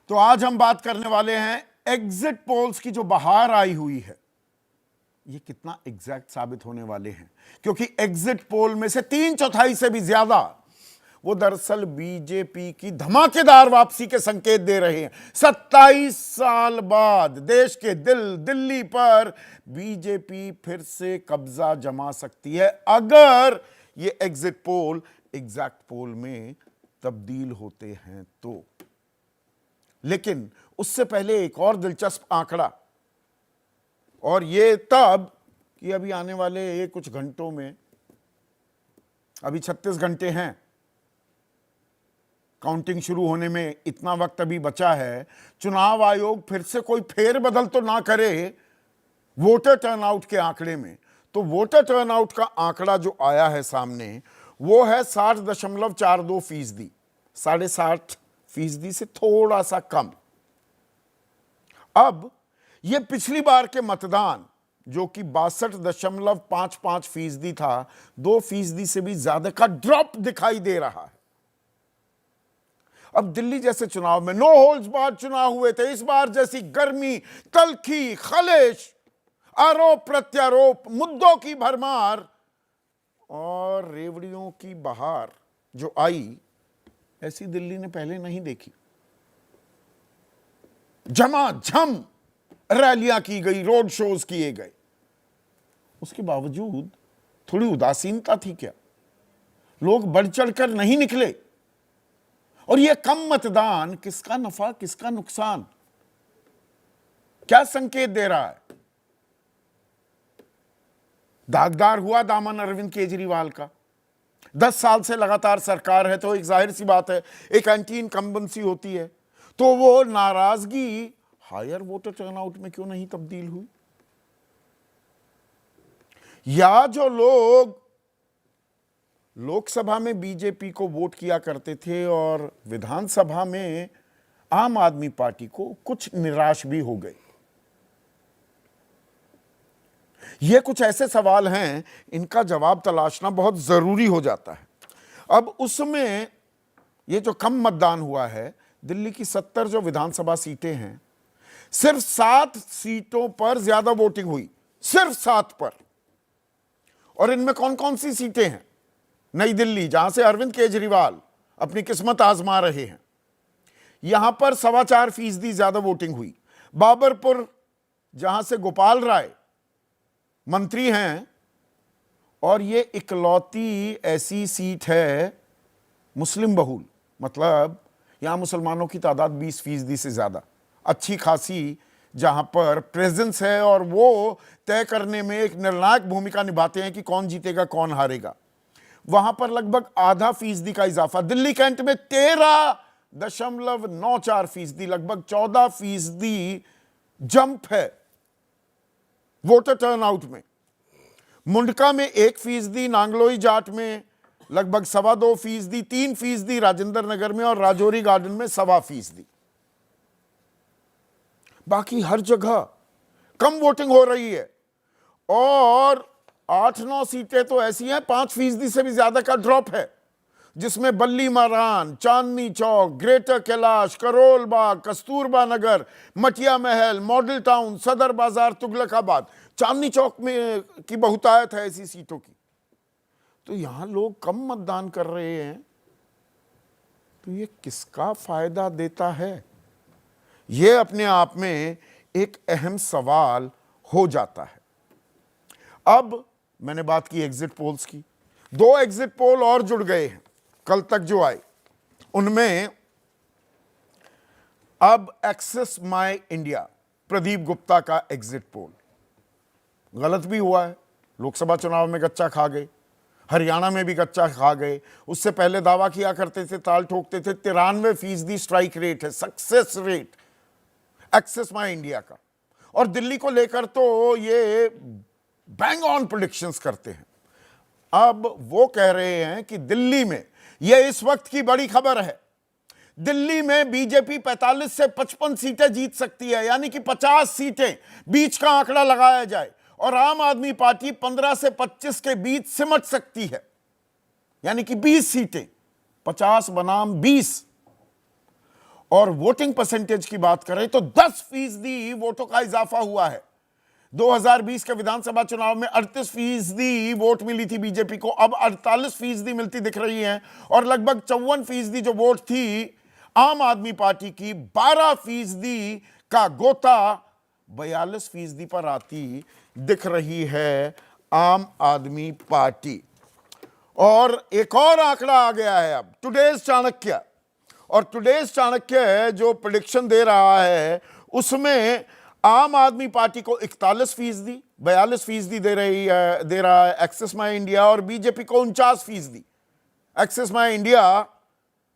तो आज हम बात करने वाले हैं एग्जिट पोल्स की जो बाहर आई हुई है, ये कितना एग्जैक्ट साबित होने वाले हैं, क्योंकि एग्जिट पोल में से 3/4 से भी ज्यादा वो दरअसल बीजेपी की धमाकेदार वापसी के संकेत दे रहे हैं। 27 साल बाद देश के दिल्ली पर बीजेपी फिर से कब्जा जमा सकती है अगर ये एग्जिट पोल एग्जैक्ट पोल में तब्दील होते हैं तो। लेकिन उससे पहले एक और दिलचस्प आंकड़ा, और ये तब कि अभी आने वाले ये कुछ घंटों में, अभी 36 घंटे हैं काउंटिंग शुरू होने में, इतना वक्त अभी बचा है। चुनाव आयोग फिर से कोई फेरबदल तो ना करे वोटर टर्नआउट के आंकड़े में। तो वोटर टर्नआउट का आंकड़ा जो आया है सामने वो है 60.42%, 60.5% से थोड़ा सा कम। अब यह पिछली बार के मतदान जो कि 62.55% था, 2% से भी ज्यादा का ड्रॉप दिखाई दे रहा है। अब दिल्ली जैसे चुनाव में नो होल्ड्स बार्ड चुनाव हुए थे, इस बार जैसी गर्मी, तल्खी, खलेश, आरोप प्रत्यारोप, मुद्दों की भरमार और रेवड़ियों की बहार जो आई, ऐसी दिल्ली ने पहले नहीं देखी। झमाझम रैलियां की गई, रोड शोज किए गए, उसके बावजूद थोड़ी उदासीनता थी क्या? लोग बढ़ चढ़कर नहीं निकले। और यह कम मतदान किसका नफा किसका नुकसान, क्या संकेत दे रहा है? दागदार हुआ दामन अरविंद केजरीवाल का। 10 साल से लगातार सरकार है, तो एक जाहिर सी बात है, एक एंटी इनकम्बेंसी होती है, तो वो नाराजगी हायर वोटर टर्नआउट में क्यों नहीं तब्दील हुई? या जो लोग लोकसभा में बीजेपी को वोट किया करते थे और विधानसभा में आम आदमी पार्टी को, कुछ निराश भी हो गए। ये कुछ ऐसे सवाल हैं, इनका जवाब तलाशना बहुत जरूरी हो जाता है। अब उसमें ये जो कम मतदान हुआ है, दिल्ली की 70 जो विधानसभा सीटें हैं, सिर्फ 7 सीटों पर ज्यादा वोटिंग हुई, सिर्फ 7 पर। और इनमें कौन कौन सी सीटें हैं? नई दिल्ली, जहां से अरविंद केजरीवाल अपनी किस्मत आजमा रहे हैं, यहां पर 4.25% ज्यादा वोटिंग हुई। बाबरपुर, जहां से गोपाल राय मंत्री हैं, और ये इकलौती ऐसी सीट है मुस्लिम बहुल, मतलब यहां मुसलमानों की तादाद 20% से ज्यादा, अच्छी खासी, जहां पर प्रेजेंस है और वो तय करने में एक निर्णायक भूमिका निभाते हैं कि कौन जीतेगा कौन हारेगा। वहां पर लगभग 0.5% का इजाफा। दिल्ली कैंट में 13.94%, लगभग 14% जंप है वोटर टर्नआउट में। मुंडका में 1%, नांगलोई जाट में लगभग 2.25%, 3% राजेंद्र नगर में, और राजौरी गार्डन में 2.25%। बाकी हर जगह कम वोटिंग हो रही है, और 8-9 सीटें तो ऐसी हैं 5% से भी ज्यादा का ड्रॉप है, जिसमें बल्ली मारान, चांदनी चौक, ग्रेटर कैलाश, करोल बाग, कस्तूरबा नगर, मटिया महल, मॉडल टाउन, सदर बाजार, तुगलकाबाद, चांदनी चौक में की बहुतायत है ऐसी सीटों की। तो यहां लोग कम मतदान कर रहे हैं, तो ये किसका फायदा देता है? यह अपने आप में एक अहम सवाल हो जाता है। अब मैंने बात की एग्जिट पोल्स की, 2 एग्जिट पोल और जुड़ गए हैं कल तक जो आए, उनमें अब Axis My India, Pradeep Gupta का एग्जिट पोल गलत भी हुआ है। लोकसभा चुनाव में गच्चा खा गए, हरियाणा में भी गच्चा खा गए। उससे पहले दावा किया करते थे, ताल ठोकते थे, 93% स्ट्राइक रेट है, success rate Axis My India का। और दिल्ली को लेकर तो ये बैंग ऑन प्रेडिक्शंस करते हैं। अब वो कह रहे हैं कि दिल्ली में, यह इस वक्त की बड़ी खबर है, दिल्ली में बीजेपी 45 से 55 सीटें जीत सकती है, यानी कि 50 सीटें, बीच का आंकड़ा लगाया जाए, और आम आदमी पार्टी 15 से 25 के बीच सिमट सकती है, यानी कि 20 सीटें, 50 बनाम 20। और वोटिंग परसेंटेज की बात करें तो 10% वोटों का इजाफा हुआ है। 2020 के विधानसभा चुनाव में 38% वोट मिली थी बीजेपी को, अब 48% मिलती दिख रही है। और लगभग 54% जो वोट थी आम आदमी पार्टी की, 12% का गोता 42% पर आती दिख रही है आम आदमी पार्टी। और एक और आंकड़ा आ गया है अब, टुडेज चाणक्य। और टुडेज चाणक्य जो प्रेडिक्शन दे रहा है उसमें आम आदमी पार्टी को 41%, 42% दे रहा है एक्सेस माई इंडिया, और बीजेपी को 49%। एक्सेस माई इंडिया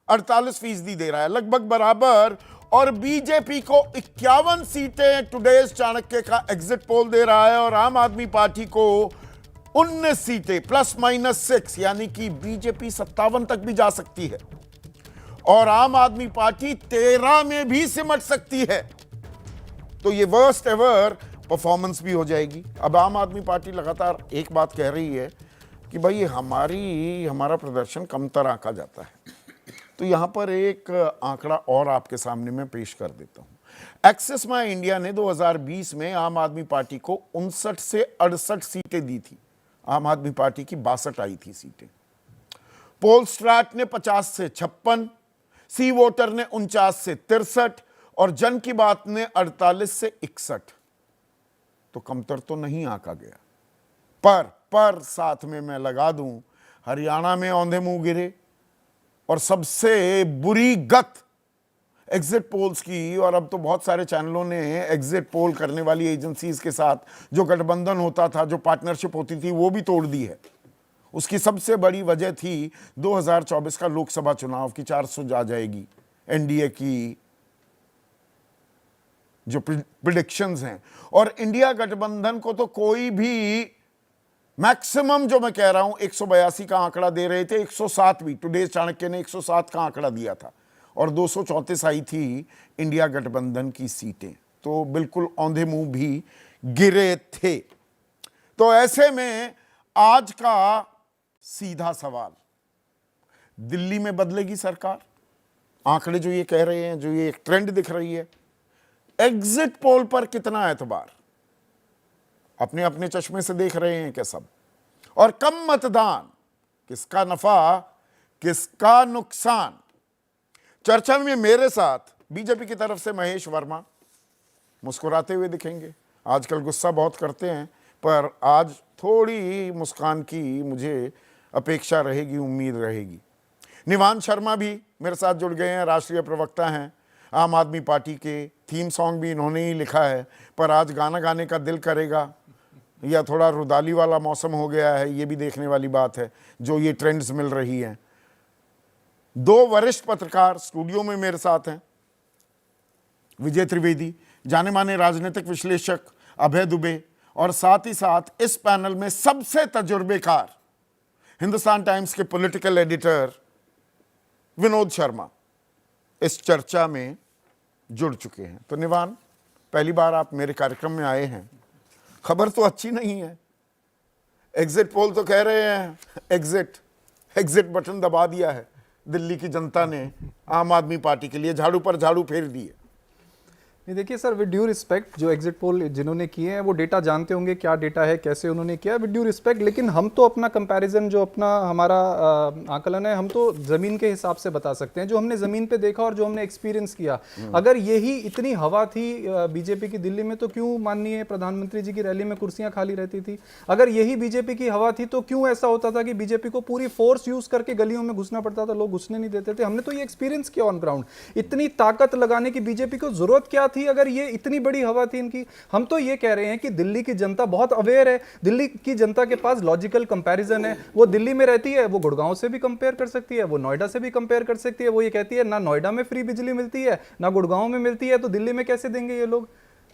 48% दे रहा है, लगभग बराबर। और बीजेपी को 51 सीटें टुडेज चाणक्य का एग्जिट पोल दे रहा है, और आम आदमी पार्टी को 19 सीटें ±6, यानी कि बीजेपी 57 तक भी जा सकती है और आम आदमी पार्टी 13 में भी सिमट सकती है। तो ये वर्स्ट एवर परफॉर्मेंस भी हो जाएगी। अब आम आदमी पार्टी लगातार एक बात कह रही है कि भाई हमारा प्रदर्शन कमतर आंका जाता है। तो यहां पर एक आंकड़ा और आपके सामने मैं पेश कर देता हूं। एक्सेस माई इंडिया ने 2020 में आम आदमी पार्टी को 59 से 68 सीटें दी थी, आम आदमी पार्टी की 62 आई थी सीटें। पोलस्ट्रैट ने 50 से 56, सी वोटर ने 49 से 63 और जन की बात ने 48 से 61। तो कमतर तो नहीं आंका गया। पर साथ में मैं लगा दूं, हरियाणा में औंधे मुंह गिरे और सबसे बुरी गत एग्जिट पोल्स की, और अब तो बहुत सारे चैनलों ने एग्जिट पोल करने वाली एजेंसीज के साथ जो गठबंधन होता था, जो पार्टनरशिप होती थी, वो भी तोड़ दी है। उसकी सबसे बड़ी वजह थी 2024 का लोकसभा चुनाव की 400 जा जाएगी एनडीए की जो प्रिडिक्शंस हैं। और इंडिया गठबंधन को तो कोई भी, मैक्सिमम जो मैं कह रहा हूं 182 का आंकड़ा दे रहे थे, 107 भी, टुडेज चाणक्य ने 107 का आंकड़ा दिया था और 234 आई थी इंडिया गठबंधन की सीटें। तो बिल्कुल औंधे मुंह भी गिरे थे। तो ऐसे में आज का सीधा सवाल, दिल्ली में बदलेगी सरकार? आंकड़े जो ये कह रहे हैं, जो ये एक ट्रेंड दिख रही है, एग्जिट पोल पर कितना एतबार? अपने अपने चश्मे से देख रहे हैं क्या सब? और कम मतदान, किसका नफा किसका नुकसान? चर्चा में मेरे साथ बीजेपी की तरफ से महेश वर्मा मुस्कुराते हुए दिखेंगे। आजकल गुस्सा बहुत करते हैं, पर आज थोड़ी मुस्कान की मुझे अपेक्षा रहेगी, उम्मीद रहेगी। निवान शर्मा भी मेरे साथ जुड़ गए हैं, राष्ट्रीय प्रवक्ता हैं आम आदमी पार्टी के। थीम सॉन्ग भी इन्होंने ही लिखा है, पर आज गाना गाने का दिल करेगा या थोड़ा रुदाली वाला मौसम हो गया है, ये भी देखने वाली बात है जो ये ट्रेंड्स मिल रही हैं। दो वरिष्ठ पत्रकार स्टूडियो में मेरे साथ हैं, विजय त्रिवेदी, जाने माने राजनीतिक विश्लेषक अभय दुबे, और साथ ही साथ इस पैनल में सबसे तजुर्बेकार हिंदुस्तान टाइम्स के पॉलिटिकल एडिटर विनोद शर्मा इस चर्चा में जुड़ चुके हैं। तो निवान, पहली बार आप मेरे कार्यक्रम में आए हैं, खबर तो अच्छी नहीं है। एग्जिट पोल तो कह रहे हैं एग्जिट बटन दबा दिया है दिल्ली की जनता ने आम आदमी पार्टी के लिए, झाड़ू पर झाड़ू फेर दिए। नहीं, देखिए सर, विद ड्यू रिस्पेक्ट, जो एग्जिट पोल जिन्होंने किए हैं वो डेटा जानते होंगे क्या डेटा है, कैसे उन्होंने किया, विद ड्यू रिस्पेक्ट। लेकिन हम तो अपना कंपैरिजन, जो अपना हमारा आकलन है, हम तो ज़मीन के हिसाब से बता सकते हैं, जो हमने ज़मीन पे देखा और जो हमने एक्सपीरियंस किया। अगर यही इतनी हवा थी बीजेपी की दिल्ली में, तो क्यों माननीय प्रधानमंत्री जी की रैली में कुर्सियाँ खाली रहती थी? अगर यही बीजेपी की हवा थी तो क्यों ऐसा होता था कि बीजेपी को पूरी फोर्स यूज़ करके गलियों में घुसना पड़ता था, लोग घुसने नहीं देते थे? हमने तो ये एक्सपीरियंस किया ऑन ग्राउंड। इतनी ताकत लगाने की बीजेपी को जरूरत क्या थी अगर ये इतनी बड़ी हवा थी इनकी? हम तो ये कह रहे हैं कि दिल्ली की जनता बहुत अवेयर है, दिल्ली की जनता के पास लॉजिकल कंपैरिजन है। वो दिल्ली में रहती है, वो गुड़गांव से भी कंपेयर कर सकती है, वो नोएडा से भी कंपेयर कर सकती है। वो ये कहती है ना नोएडा में फ्री बिजली मिलती है, ना गुड़गांव में मिलती है, तो दिल्ली में कैसे देंगे ये लोग?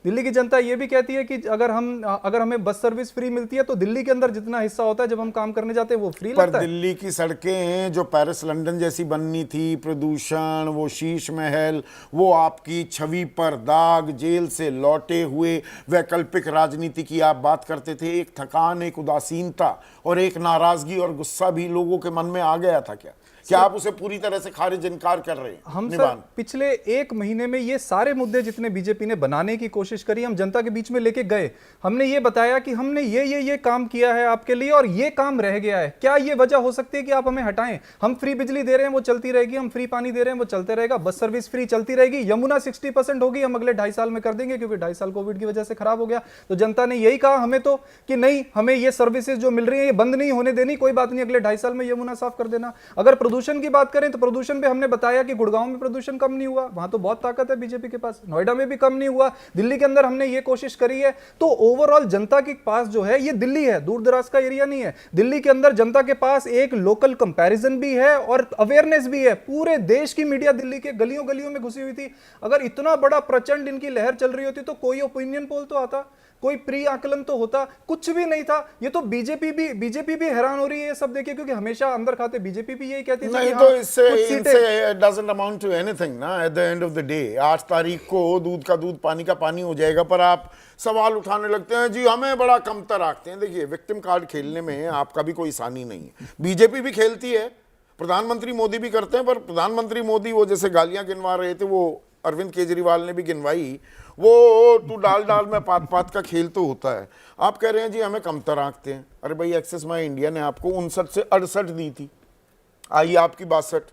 दिल्ली की जनता ये भी कहती है कि अगर हमें बस सर्विस फ्री मिलती है तो दिल्ली के अंदर जितना हिस्सा होता है जब हम काम करने जाते हैं वो फ्री लगता है। दिल्ली की सड़कें जो पेरिस लंदन जैसी बननी थी, प्रदूषण, वो शीश महल, वो आपकी छवि पर दाग, जेल से लौटे हुए वैकल्पिक राजनीति की आप बात करते थे, एक थकान, एक उदासीनता और एक नाराजगी और गुस्सा भी लोगों के मन में आ गया था क्या? क्या आप उसे पूरी तरह से खारिज इनकार कर रहे हैं? हम सर निवान, पिछले एक महीने में ये सारे मुद्दे जितने बीजेपी ने बनाने की कोशिश करी, हम जनता के बीच में लेके गए। हमने ये बताया कि हमने ये काम किया है आपके लिए और ये काम रह गया है, क्या ये वजह हो सकती है कि आप हमें हटाएं? हम फ्री बिजली दे रहे हैं, वो चलती रहेगी, हम फ्री पानी दे रहे हैं, वो चलते रहेगा, बस सर्विस फ्री चलती रहेगी, यमुना 60% होगी, हम अगले 2.5 साल में कर देंगे क्योंकि 2.5 साल कोविड की वजह से खराब हो गया। तो जनता ने यही कहा हमें तो कि नहीं, हमें ये सर्विसेज जो मिल रही है ये बंद नहीं होने देनी, कोई बात नहीं, अगले 2.5 साल में यमुना साफ कर देना। अगर प्रदूषण की बात करें तो प्रदूषण पे हमने बताया कि गुड़गांव में प्रदूषण कम नहीं हुआ, वहां तो बहुत ताकत है बीजेपी के पास, नोएडा में भी कम नहीं हुआ, दिल्ली के अंदर हमने ये कोशिश करी है। तो ओवरऑल जनता के पास जो है, ये दिल्ली है, दूर दराज का एरिया नहीं है, दिल्ली के अंदर जनता के पास एक लोकल कंपैरिजन भी है और अवेयरनेस भी है। पूरे देश की मीडिया दिल्ली के गलियों गलियों में घुसी हुई थी। अगर इतना बड़ा प्रचंड इनकी लहर चल रही होती तो कोई ओपिनियन पोल तो आता, कोई प्री आकलन तो होता, कुछ भी नहीं था। ये तो बीजेपी भी हैरान हो रही है ये सब देखिए, क्योंकि हमेशा अंदर खाते बीजेपी भी यही कहती थी नहीं कि तो हाँ, इससे कुछ सीटें डजंट अमाउंट टू एनीथिंग ना। At the end of the day 8 तारीख को दूध का दूध पानी का पानी हो जाएगा, पर आप सवाल उठाने लगते हैं जी हमें बड़ा कमतर आंकते हैं। देखिए, विक्टिम कार्ड खेलने में आपका भी कोई सानी नहीं है, बीजेपी भी खेलती है, प्रधानमंत्री मोदी भी करते हैं, पर प्रधानमंत्री मोदी वो जैसे गालियां गिनवा रहे थे, वो अरविंद केजरीवाल ने भी गिनवाई, वो तू डाल डाल में पात पात का खेल तो होता है। आप कह रहे हैं जी हमें कमतर आंकते हैं। अरे भाई, एक्सेस माई इंडिया ने आपको 59 से 68 दी थी, आई आपकी 62।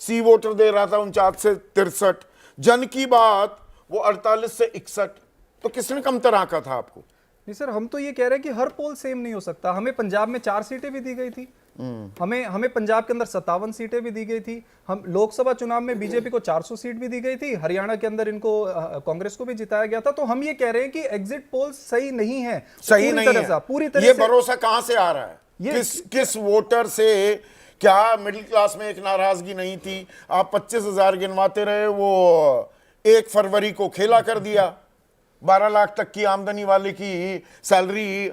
सी वोटर दे रहा था 49 से 63, जन की बात वो 48 से 61। तो किसने कमतर आंका था आपको? नहीं सर, हम तो ये कह रहे हैं कि हर पोल सेम नहीं हो सकता। हमें पंजाब में 4 सीटें भी दी गई थी, हमें पंजाब के अंदर 57 सीटें भी दी गई थी, हम लोकसभा चुनाव में बीजेपी को 400 सीट भी दी गई थी, हरियाणा के अंदर इनको कांग्रेस को भी जिताया गया था। तो हम ये कह रहे हैं कि एग्जिट पोल सही नहीं है, सही नहीं है। पूरी तरह ये से भरोसा कहां से आ रहा है? किस वोटर से? क्या मिडिल क्लास में एक नाराजगी नहीं थी? आप 25,000 गिनवाते रहे, वो 1 फरवरी को खेला कर दिया। 12 लाख तक की आमदनी वाले की सैलरी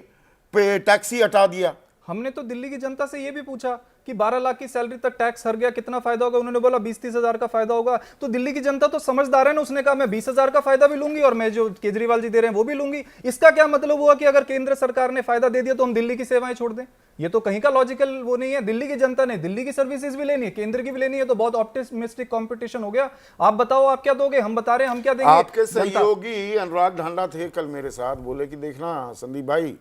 पे टैक्स ही हटा दिया। हमने तो दिल्ली की जनता से ये भी पूछा कि 12 लाख की सैलरी तक टैक्स हट गया, कितना फायदा होगा? उन्होंने बोला 20-30 हजार का फायदा होगा। तो दिल्ली की जनता तो समझदार है ना, उसने कहा मैं 20 हजार का फायदा भी लूंगी और मैं जो केजरीवाल जी दे रहे हैं वो भी लूंगी। इसका क्या मतलब हुआ कि अगर केंद्र सरकार ने फायदा दे दिया तो हम दिल्ली की सेवाएं छोड़ दें? ये तो कहीं का लॉजिकल वो नहीं है। दिल्ली की जनता ने दिल्ली की सर्विसेज भी लेनी है, केंद्र की भी लेनी है, तो बहुत ऑप्टिमिस्टिक कंपटीशन हो गया। आप बताओ आप क्या दोगे, हम बता रहे हैं हम क्या देंगे। आपके सहयोगी अनुराग ढांडा थे कल मेरे साथ, बोले कि देखना संदीप भाई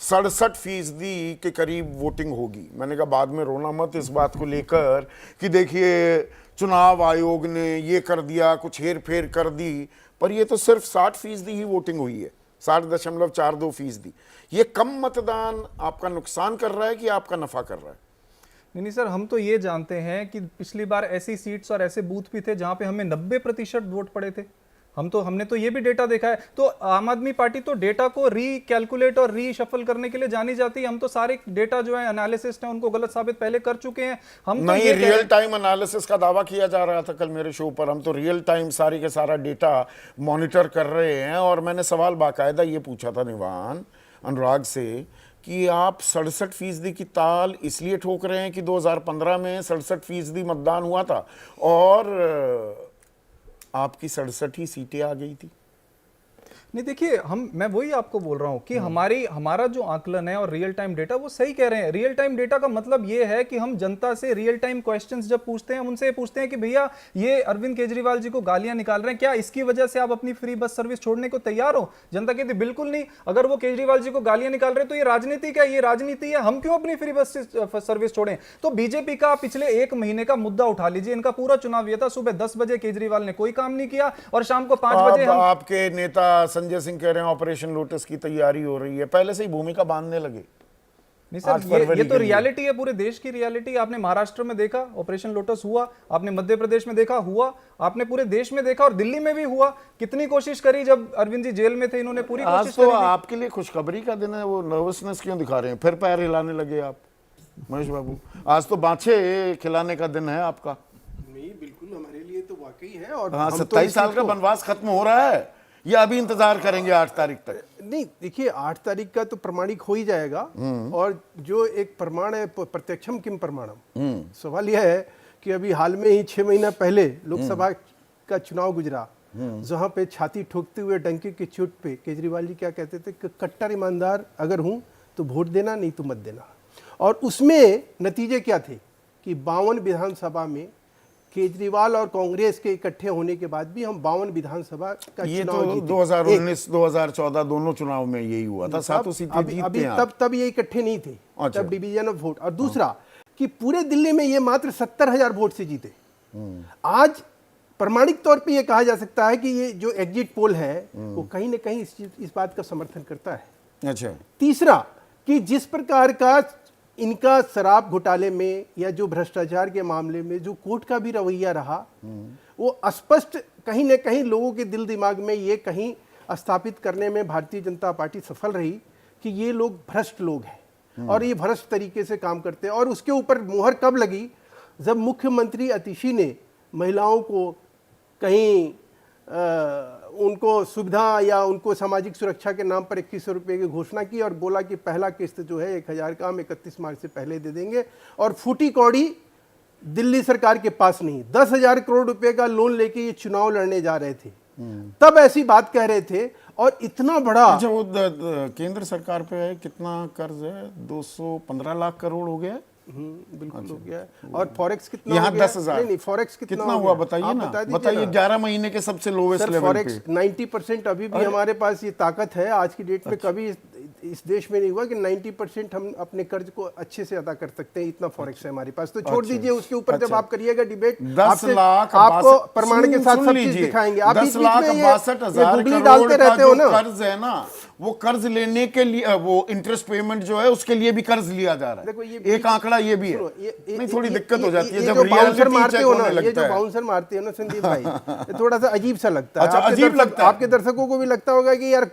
67% के करीब वोटिंग होगी। मैंने कहा बाद में रोना मत इस बात को लेकर कि देखिए चुनाव आयोग ने ये कर दिया, कुछ हेर फेर कर दी, पर ये तो सिर्फ 60% ही वोटिंग हुई है, 60.42%। ये कम मतदान आपका नुकसान कर रहा है कि आपका नफा कर रहा है? नहीं सर, हम तो ये जानते हैं कि पिछली बार ऐसी सीट्स और ऐसे बूथ भी थे जहां पे हमें 90% वोट पड़े थे। हमने तो ये भी डेटा देखा है। तो आम आदमी पार्टी तो डेटा को रीकैलकुलेट और रीशफल करने के लिए जानी जाती है। हम तो सारे डेटा जो है एनालिसिस है उनको गलत साबित पहले कर चुके हैं। हम तो नहीं, रियल टाइम एनालिसिस का दावा किया जा रहा था कल मेरे शो पर। हम तो रियल टाइम सारी के सारा डेटा मॉनिटर कर रहे हैं। और मैंने सवाल बाकायदा ये पूछा था निवान अनुराग से कि आप 67% की ताल इसलिए ठोक रहे हैं कि 2015 में 67% मतदान हुआ था और आपकी 67 ही सीटें आ गई थी। नहीं देखिए, मैं वही आपको बोल रहा हूं कि हमारा जो आकलन है और रियल टाइम डेटा वो सही कह रहे हैं। रियल टाइम डेटा का मतलब ये है कि हम जनता से रियल टाइम क्वेश्चंस जब पूछते हैं, हम उनसे पूछते हैं कि भैया ये अरविंद केजरीवाल जी को गालियां निकाल रहे हैं, क्या इसकी वजह से आप अपनी फ्री बस सर्विस छोड़ने को तैयार हो? जनता कहती बिल्कुल नहीं। अगर वो केजरीवाल जी को गालियां निकाल रहे हैं तो ये राजनीति क्या, ये राजनीति है, हम क्यों अपनी फ्री बस सर्विस छोड़ें? तो बीजेपी का पिछले 1 महीने का मुद्दा उठा लीजिए। इनका पूरा चुनाव यह था, सुबह 10 बजे केजरीवाल ने कोई काम नहीं किया और शाम को 5 बजे आपके नेता संजय सिंह कह रहे हैं ऑपरेशन लोटस की तैयारी हो रही है। पहले से ही भूमिका बांधने लगे। नहीं सर, ये तो रियलिटी है, पूरे देश की रियलिटी। आपने महाराष्ट्र में देखा ऑपरेशन लोटस हुआ, आपने मध्य प्रदेश में देखा हुआ, आपने पूरे देश में देखा और दिल्ली में भी हुआ। कितनी कोशिश करी जब अरविंद जी जेल में थे, इन्होंने पूरी कोशिश करी। आज तो आपके लिए खुशखबरी का दिन है, वो नर्वसनेस क्यों दिखा रहे हैं? फिर पैर हिलाने लगे आप महेश बाबू। आज तो बाछे खिलाने का दिन है आपका। नहीं, बिल्कुल हमारे लिए तो वाकई है। और हाँ, 27 साल का वनवास खत्म हो रहा है या अभी इंतजार करेंगे 8 तारीख तक? नहीं, देखिए 8 तारीख का तो प्रमाणिक हो ही जाएगा। और जो एक प्रमाण है प्रत्यक्षम किम प्रमाणम, सवाल यह है कि अभी हाल में ही 6 महीना पहले लोकसभा का चुनाव गुजरा, जहां पे छाती ठोकते हुए डंके की चोट पे केजरीवाल जी क्या कहते थे कि कट्टर ईमानदार अगर हूं तो वोट देना, नहीं तो मत देना। और उसमें नतीजे क्या थे कि 52 विधानसभा में केजरीवाल और कांग्रेस के इकट्ठे होने के बाद भी हम 52 विधानसभा का ये चुनाव तो जीते। 2019 2014 दोनों चुनाव में यही हुआ था, सातों सीटें अभी जीतते हैं आप। तब ये इकट्ठे नहीं थे, अच्छा। तब डिवीजन ऑफ वोट। और दूसरा कि पूरे दिल्ली में ये मात्र 70,000 वोट से जीते। आज प्रमाणिक तौर पे ये कहा जा सकता है कि ये जो एग्जिट पोल है वो कहीं ना कहीं इस बात का समर्थन करता है। अच्छा, तीसरा कि जिस प्रकार का इनका शराब घोटाले में या जो भ्रष्टाचार के मामले में जो कोर्ट का भी रवैया रहा, वो स्पष्ट कहीं ना कहीं लोगों के दिल दिमाग में ये कहीं स्थापित करने में भारतीय जनता पार्टी सफल रही कि ये लोग भ्रष्ट लोग हैं और ये भ्रष्ट तरीके से काम करते हैं। और उसके ऊपर मुहर कब लगी, जब मुख्यमंत्री अतिशी ने महिलाओं को कहीं उनको सुविधा या उनको सामाजिक सुरक्षा के नाम पर 2100 रुपये की घोषणा की और बोला कि पहला किस्त जो है 1000 का हम 31 मार्च से पहले दे देंगे, और फूटी कौड़ी दिल्ली सरकार के पास नहीं, 10,000 करोड़ रुपए का लोन लेके ये चुनाव लड़ने जा रहे थे, तब ऐसी बात कह रहे थे। और इतना बड़ा अच्छा, वो केंद्र सरकार पे कितना कर्ज है? 215 लाख करोड़ हो गया। बिल्कुल हो गया है। और फॉरेक्स कितना यहाँ हो गया? 10,000। नहीं, फॉरेक्स कितना हो हुआ गया? बताइए आप ना, बता दीजिए बताइए। ना। 11 महीने के सबसे लोवेस्ट सर, लेवल फॉरेक्स पे 90% अभी भी हमारे पास ये ताकत है। आज की डेट में कभी इस देश में नहीं हुआ कि 90% हम अपने कर्ज को अच्छे से अदा कर सकते हैं, इतना फॉरेक्स है हमारे पास। तो छोड़ दीजिए उसके ऊपर, जब आप करिएगा डिबेट 10 लाख आपको प्रमाण के साथ सब चीज दिखाएंगे। आप 10 लाख 62,000 गुगली डालते रहते हो ना। कर्ज है ना, वो कर्ज लेने के लिए वो इंटरेस्ट पेमेंट जो है उसके लिए भी कर्ज लिया जा रहा है। देखो ये एक आंकड़ा ये भी है। नहीं, थोड़ी दिक्कत हो जाती है जब बाउंसर मारते हो ना, लगता ये जो है। बाउंसर मारते हो ना संदीप भाई, ये थोड़ा सा अजीब सा लगता है। अच्छा, आपके अजीब दर्शक- लगता है। आपके दर्शकों को भी लगता होगा कि यार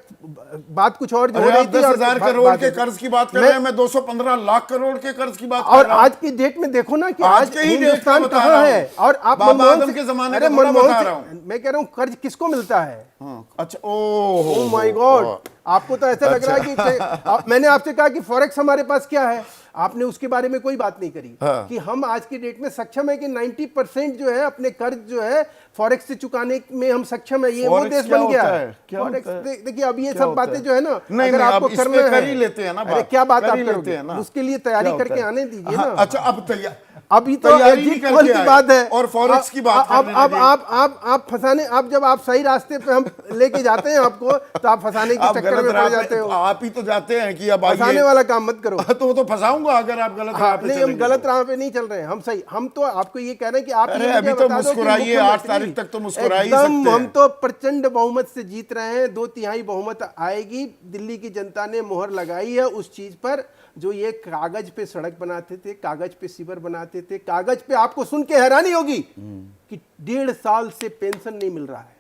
बात कुछ और जो हो अरे रही आप थी और 10,000 बात- करोड़ बात के है। कर्ज की बात कर रहे हैं, मैं 215 लाख करोड़ के कर्ज की बात कर और रहा हूं। आज की डेट में देखो ना कि आज आज के ही डेट का हिंदुस्तान बता कहाँ रहा हूं। है। और आप बाबा मनमोहन आदम सिंह- के जमाने अरे का थोड़ा मनमोहन बता सिंह- रहा हूं। मैं कह रहा हूँ कर्ज किसको मिलता है। हाँ, अच्छा, ओह माय गॉड, आपको तो ऐसा लग रहा है कि मैंने आपसे कहा कि फॉरेक्स हमारे पास क्या है, आपने उसके बारे में कोई बात नहीं करी। हाँ। कि हम आज की डेट में सक्षम है कि 90% जो है अपने कर्ज जो है फॉरेक्स से चुकाने में हम सक्षम है। ये वो फॉरेक्स देश क्या बन गया होता है। है? क्या फॉरेक्स होता है? देखिए, अब ये क्या सब होता बातें है? जो है ना, नहीं, अगर नहीं, आपको अब इस पे करना कर है, ही लेते हैं ना अरे बात। क्या बात कर आप ही लेते करोगे, हैं ना। उसके लिए तैयारी क्या होता करके है? आने दीजिए हाँ, ना। अच्छा, अब तैयार अभी तो तैयारी नहीं एग्जिट करके पोल की आए बात है और फॉरेक्स की बात अब करने अब लगे। आप फंसाने, अब जब आप सही रास्ते पे हम लेके जाते हैं आपको, तो आप फंसाने के आप चक्कर गलत में पड़ राह जाते पे, हो। आप ही तो जाते हैं कि अब फंसाने आइए। वाला काम मत करो। तो वो तो फंसाऊंगा अगर आप गलत राह पे नहीं, हम चलेंगे गलत तो। राह पे नहीं चल रहे हैं, हम सही। हम तो आपको ये कह रहे हैं कि आप अरे ये अभी मुझे तो बता दो कि मुस्कुराइए, 8 मुख्यमंत्री तारीख तक तो मुस्कुरा ही एकदम, सकते हम हैं। तो प्रचंड बहुमत से जीत रहे हैं, 2/3 बहुमत आएगी। दिल्ली की जनता ने मोहर लगाई है उस चीज पर जो ये कागज पे सड़क बनाते थे, कागज पे सीवर बनाते थे, कागज पे। आपको सुन के हैरानी होगी कि 1.5 साल से पेंशन नहीं मिल रहा है।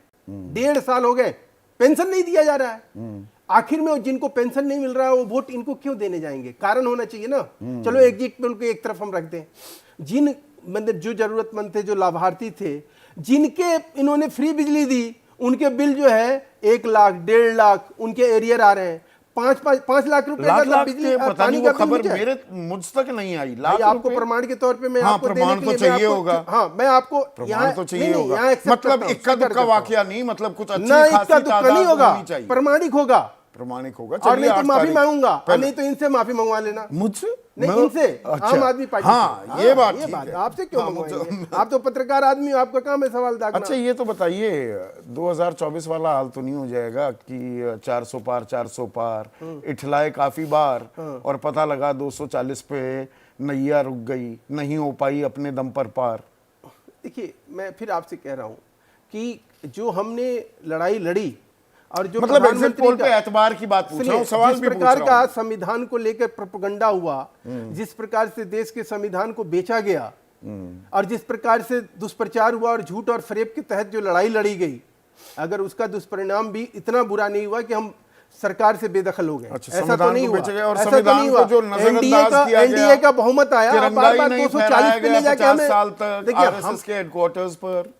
1.5 साल हो गए, पेंशन नहीं दिया जा रहा है। आखिर में जिनको पेंशन नहीं मिल रहा है वो वोट इनको क्यों देने जाएंगे? कारण होना चाहिए ना। चलो एग्जिट पोल को एक तरफ हम रख दें, जिन मतलब जो जरूरतमंद थे, जो लाभार्थी थे, जिनके इन्होंने फ्री बिजली दी, उनके बिल जो है 1 लाख 1.5 लाख उनके एरियर आ रहे हैं। 5 लाख रुपए लाख का लाख बिजली के पता पानी नहीं, का वो बिल खबर मुझे- मेरे मुझ तक नहीं आई। भाई, लाख आपको रुपए? प्रमाण के तौर पे मैं हाँ, आपको देने प्रमाण के तो लिए मैं चाहिए आपको- होगा। हाँ, मैं आपको प्रमाण तो चाहिए नहीं, होगा। यहाँ accept मतलब करता हूँ, इक्का स्वीकार दुक्का करता हूँ। वाकया नहीं, मतलब कुछ अच्छी ना, इक्का खासी दुक्का तादाद नहीं होगा, होनी चाहिए। प्रमाणिक होगा। प्रमाणिक होगा। और नहीं चलिए, तो 8 माफी तारीख मांगूंगा, और पहले- नहीं तो इनसे माफी मंगवा लेना। मुझसे नहीं, मैं- इनसे, अच्छा। आम आदमी पार्टी हाँ, से। ये बात ये ठीक बात है। आपसे क्यों हाँ, मंगवाएंगे? आप तो पत्रकार आदमी हो, आपका काम है सवाल दागना। अच्छा, ये तो बताइए 2024 वाला हाल तो नहीं हो जाएगा कि 400 पार 400 पार इठलाए काफी बार और पता लगा 240 पे नैया रुक गई, नहीं हो पाई अपने दम पर पार। देखिए, मैं फिर आपसे कह रहा हूं कि जो हमने लड़ाई लड़ी और जो मतलब एग्जिट प्रधानमंत्री पोल पे का- एतबार की बात पूछ रहा हूँ, सुनिए, सवाल जिस भी पूछ प्रकार रहा का हूँ। संविधान को लेकर प्रोपेगेंडा हुआ, जिस प्रकार से देश के संविधान को बेचा गया और जिस प्रकार से दुष्प्रचार हुआ और झूठ और फरेब के तहत जो लड़ाई लड़ी गई, अगर उसका दुष्परिणाम भी इतना बुरा नहीं हुआ कि हम सरकार से बेदखल हो गए, अच्छा, ऐसा तो संविधान नहीं को हुआ। बेचा गया और ऐसा तो संविधान नहीं को हुआ। जो नजरअंदाज किया एनडीए गया, का बहुमत आया, तिरंगा बार ही बार नहीं 240 फहराया पे ले गया जाके 50 हमें साल तक देखिए, आरएसएस के हेडक्वार्टर्स पर।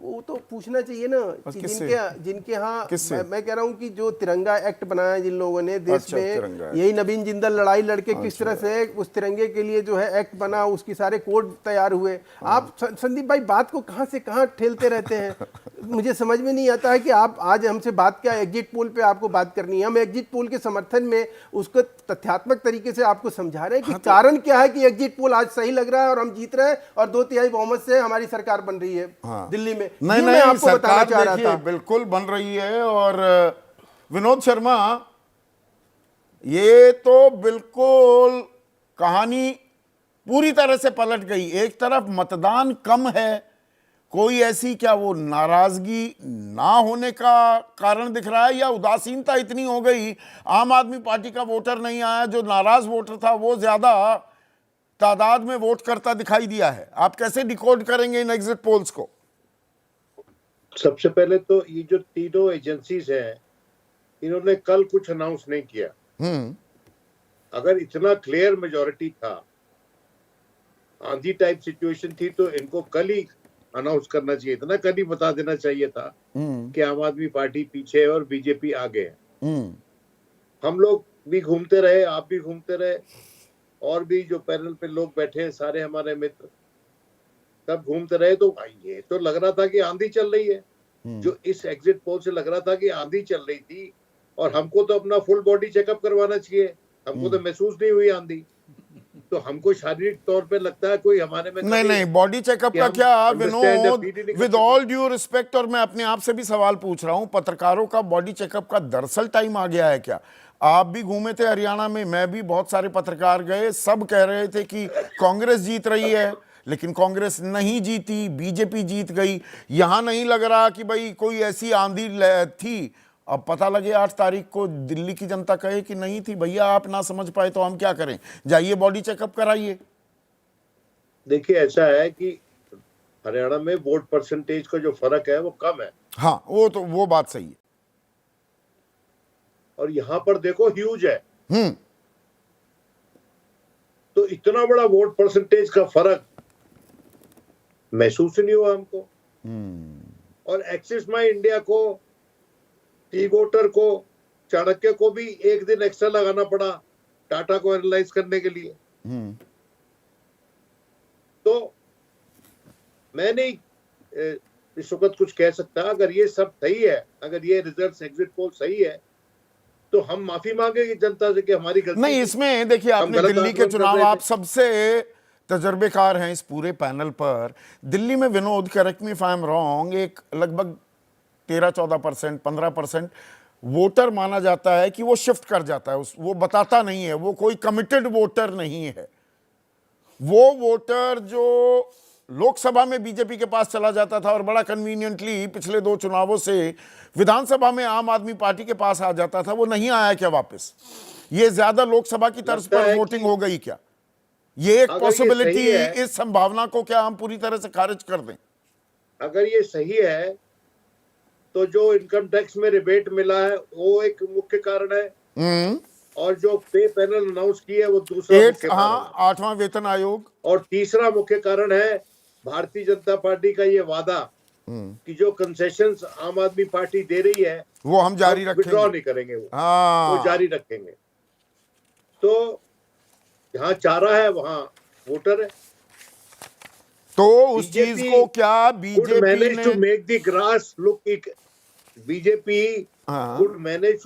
वो तो पूछना चाहिए ना कि किससे? जिनके यहाँ किससे? मैं कह रहा हूँ कि जो तिरंगा एक्ट बनाया जिन लोगों ने देश अच्छा, में, तिरंगा एक्ट। यही नवीन जिंदल लड़ाई लड़के किस तरह से उस तिरंगे के लिए जो है एक्ट बना, उसकी सारे कोड तैयार हुए। आप संदीप भाई बात को कहाँ से कहाँ ठेलते रहते हैं। मुझे समझ में नहीं आता है कि आप आज हमसे बात क्या एग्जिट पोल पे आपको बात करनी है। हम एग्जिट पोल के समर्थन में उसको तथ्यात्मक तरीके से आपको समझा रहे हैं कि कारण क्या है कि एग्जिट पोल आज सही लग रहा है और हम जीत रहे हैं और 2/3 बहुमत से हमारी सरकार बन रही है दिल्ली में। नहीं ये मैं नहीं, आपको बताना सरकार चाह रहा देखिए था। बिल्कुल बन रही है। और विनोद शर्मा, ये तो बिल्कुल कहानी पूरी तरह से पलट गई। एक तरफ मतदान कम है, कोई ऐसी क्या वो नाराजगी ना होने का कारण दिख रहा है, या उदासीनता इतनी हो गई, आम आदमी पार्टी का वोटर नहीं आया, जो नाराज वोटर था वो ज्यादा तादाद में वोट करता दिखाई दिया है। आप कैसे डिकोड करेंगे इन एग्जिट पोल्स को? सबसे पहले तो ये जो तीनों एजेंसीज हैं, इन्होंने कल कुछ अनाउंस नहीं किया। अगर इतना क्लियर मेजॉरिटी था, आंधी टाइप सिचुएशन थी, तो इनको कल ही अनाउंस करना चाहिए था ना, कल ही बता देना चाहिए था कि आम आदमी पार्टी पीछे है और बीजेपी आगे है। हम लोग भी घूमते रहे, आप भी घूमते रहे, और भी जो पैनल पे लोग बैठे हैं सारे हमारे मित्र, तब घूमते रहे। तो ये तो लग रहा था कि आंधी चल रही है। जो इस एग्जिट पोल से लग रहा था कि आंधी चल रही थी, और हमको तो अपना फुल बॉडी चेकअप करवाना चाहिए, हमको तो महसूस नहीं हुई आंधी। तो हमको शारीरिक तौर पे लगता है कोई हमारे में नहीं, बॉडी चेकअप का क्या Vinod, with all due respect, और मैं अपने आप से भी सवाल पूछ रहा हूं, पत्रकारों का बॉडी चेकअप का दरअसल टाइम आ गया है क्या? आप भी घूमे थे हरियाणा में, मैं भी, बहुत सारे पत्रकार गए, सब कह रहे थे कि कांग्रेस जीत रही है, लेकिन कांग्रेस नहीं जीती, बीजेपी जीत गई। यहां नहीं लग रहा कि भाई कोई ऐसी आंधी थी। अब पता लगे 8 तारीख को दिल्ली की जनता कहे कि नहीं थी, भैया आप ना समझ पाए तो हम क्या करें, जाइए बॉडी चेकअप कराइए। देखिए, ऐसा है कि हरियाणा में वोट परसेंटेज का जो फर्क है वो कम है। हाँ, वो बात सही है। और यहां पर देखो ह्यूज है। तो इतना बड़ा वोट परसेंटेज का फर्क महसूस नहीं हुआ हमको। और एक्सिस माई इंडिया को, टी वोटर को, चाणक्य को भी एक दिन एक्स्ट्रा लगाना पड़ा डाटा को एनालाइज करने के लिए। तो मैं नहीं इस वक्त कुछ कह सकता। अगर ये सब सही है, अगर ये रिजल्ट एग्जिट पोल सही है, तो हम माफी मांगेंगे जनता से कि हमारी गलती नहीं। इसमें देखिए, आपने दिल्ली के चुनाव, आप सबसे तजर्बेकार हैं इस पूरे पैनल पर। दिल्ली में Vinod, correct me if I am wrong, एक लगभग 13-14%, 15% वोटर माना जाता है कि वो शिफ्ट कर जाता है, वो बताता नहीं है, वो कोई कमिटेड वोटर नहीं है। वो वोटर जो लोकसभा में बीजेपी के पास चला जाता था और बड़ा कन्वीनियंटली पिछले 2 चुनावों से विधानसभा में आम आदमी पार्टी के पास आ जाता था, वो नहीं आया क्या वापस? ये ज्यादा लोकसभा की तर्ज पर वोटिंग हो गई क्या? ये एक पॉसिबिलिटी, इस संभावना को क्या हम पूरी तरह से खारिज कर दें? अगर ये सही है तो जो इनकम टैक्स में रिबेट मिला है वो एक मुख्य कारण है, और जो पे पैनल अनाउंस की है वो दूसरा मुख्य कारण है। 8वां वेतन आयोग, और तीसरा मुख्य कारण है भारतीय जनता पार्टी का ये वादा कि जो कंसेशंस आम आदमी पार्टी दे रही है वो हम जारी रखेंगे, विड्रॉ नहीं करेंगे, वो जारी रखेंगे। तो जहां चारा है वहां वोटर है। तो उस चीज को क्या बीजेपी ने make the grass look, BJP could manage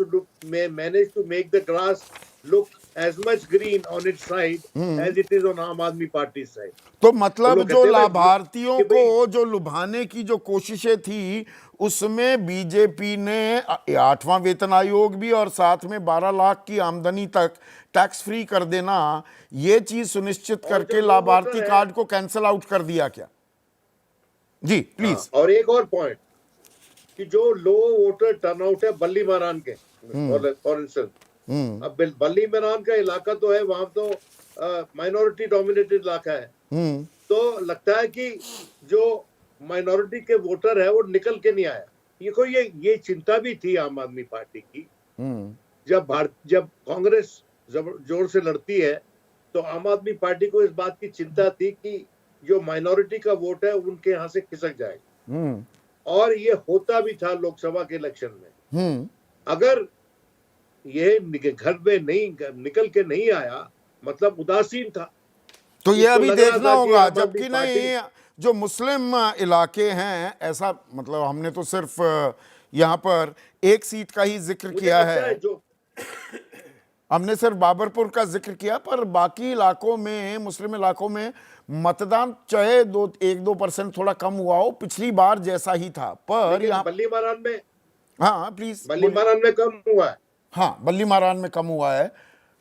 to make the grass look as much green on its side as it is on आम आदमी पार्टी साइड। तो मतलब जो लाभार्थियों को जो लुभाने की जो कोशिशें थी, उसमें बीजेपी ने 8वां वेतन आयोग भी और साथ में 12 लाख की आमदनी तक टैक्स फ्री कर देना, ये चीज सुनिश्चित करके लाभार्थी कार्ड को कैंसिल आउट कर दिया क्या? जी प्लीज। और एक और पॉइंट कि जो लो वोटर टर्नआउट है बल्ली मारान के, फॉर इंस्टेंस, अब बल्ली मारान का इलाका तो है, वहां तो माइनॉरिटी डोमिनेटेड इलाका है। तो लगता है कि जो माइनॉरिटी के वोटर है वो निकल के नहीं आया। ये चिंता भी थी आम आदमी पार्टी की। जब कांग्रेस जोर से लड़ती है तो आम आदमी पार्टी को इस बात की चिंता थी कि जो माइनॉरिटी का वोट है उनके यहाँ से खिसक जाएगा, और ये होता भी था लोकसभा के इलेक्शन में। अगर ये घर में नहीं निकल के नहीं आया, मतलब उदासीन था। तो ये अभी देखना होगा, जबकि नहीं जो मुस्लिम इलाके हैं, ऐसा मतलब हमने तो सिर्फ यहाँ पर एक सीट का ही जिक्र मुझे किया लगता है, जो हमने सिर्फ बाबरपुर का जिक्र किया, पर बाकी इलाकों में, मुस्लिम इलाकों में मतदान चाहे 1-2% थोड़ा कम हुआ हो, पिछली बार जैसा ही था, पर लेकिन यहाँ बल्ली मारान में, हाँ प्लीज बल्ली मारान में कम हुआ है। हाँ, बल्ली मारान में कम हुआ है।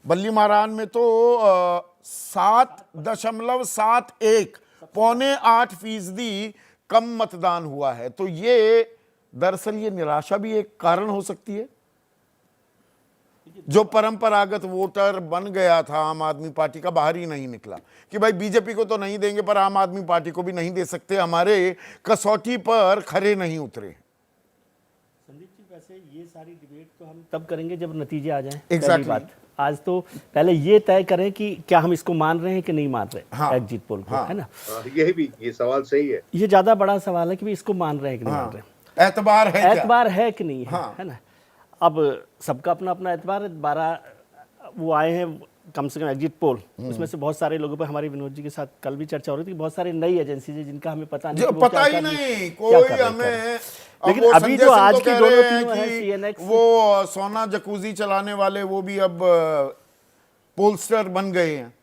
बल्ली मारान में तो 7.71 (8%) कम मतदान हुआ है। तो ये दरअसल ये निराशा भी एक कारण हो सकती है। जो परंपरागत वोटर बन गया था आम आदमी पार्टी का, बाहर ही नहीं निकला कि भाई बीजेपी को तो नहीं देंगे पर आम आदमी पार्टी को भी नहीं दे सकते, हमारे कसौटी पर खरे नहीं उतरे। संदीप जी, वैसे ये सारी डिबेट तो हम तब करेंगे जब नतीजे आ जाएं। Exactly. पहली बात, आज तो पहले ये तय करें कि क्या हम इसको मान रहे हैं कि नहीं मान रहे। हाँ, एग्जिट पोल को, हाँ, है ना, यही भी ये सवाल सही है। ये ज्यादा बड़ा सवाल है कि भी इसको मान रहे हैं कि नहीं मान रहे। एतबार है क्या? एतबार है कि नहीं है, हाँ। है ना। अब सबका अपना अपना एतबार है। 12 वो आए हैं कम से कम एग्जिट पोल, उसमें से बहुत सारे लोगों पर हमारी विनोद जी के साथ कल भी चर्चा हो रही थी, बहुत सारी नई एजेंसी है जिनका हमें पता नहीं, जो कि वो पता क्या ही कर- नहीं क्या कोई कर रहे हमें। हैं। अब लेकिन वो अभी संजय जो सिंह आज तो की कह दोनों रहे हैं टीमें हैं, कि CNX वो सोना जकूजी चलाने वाले वो भी अब पोलस्टर बन गए हैं।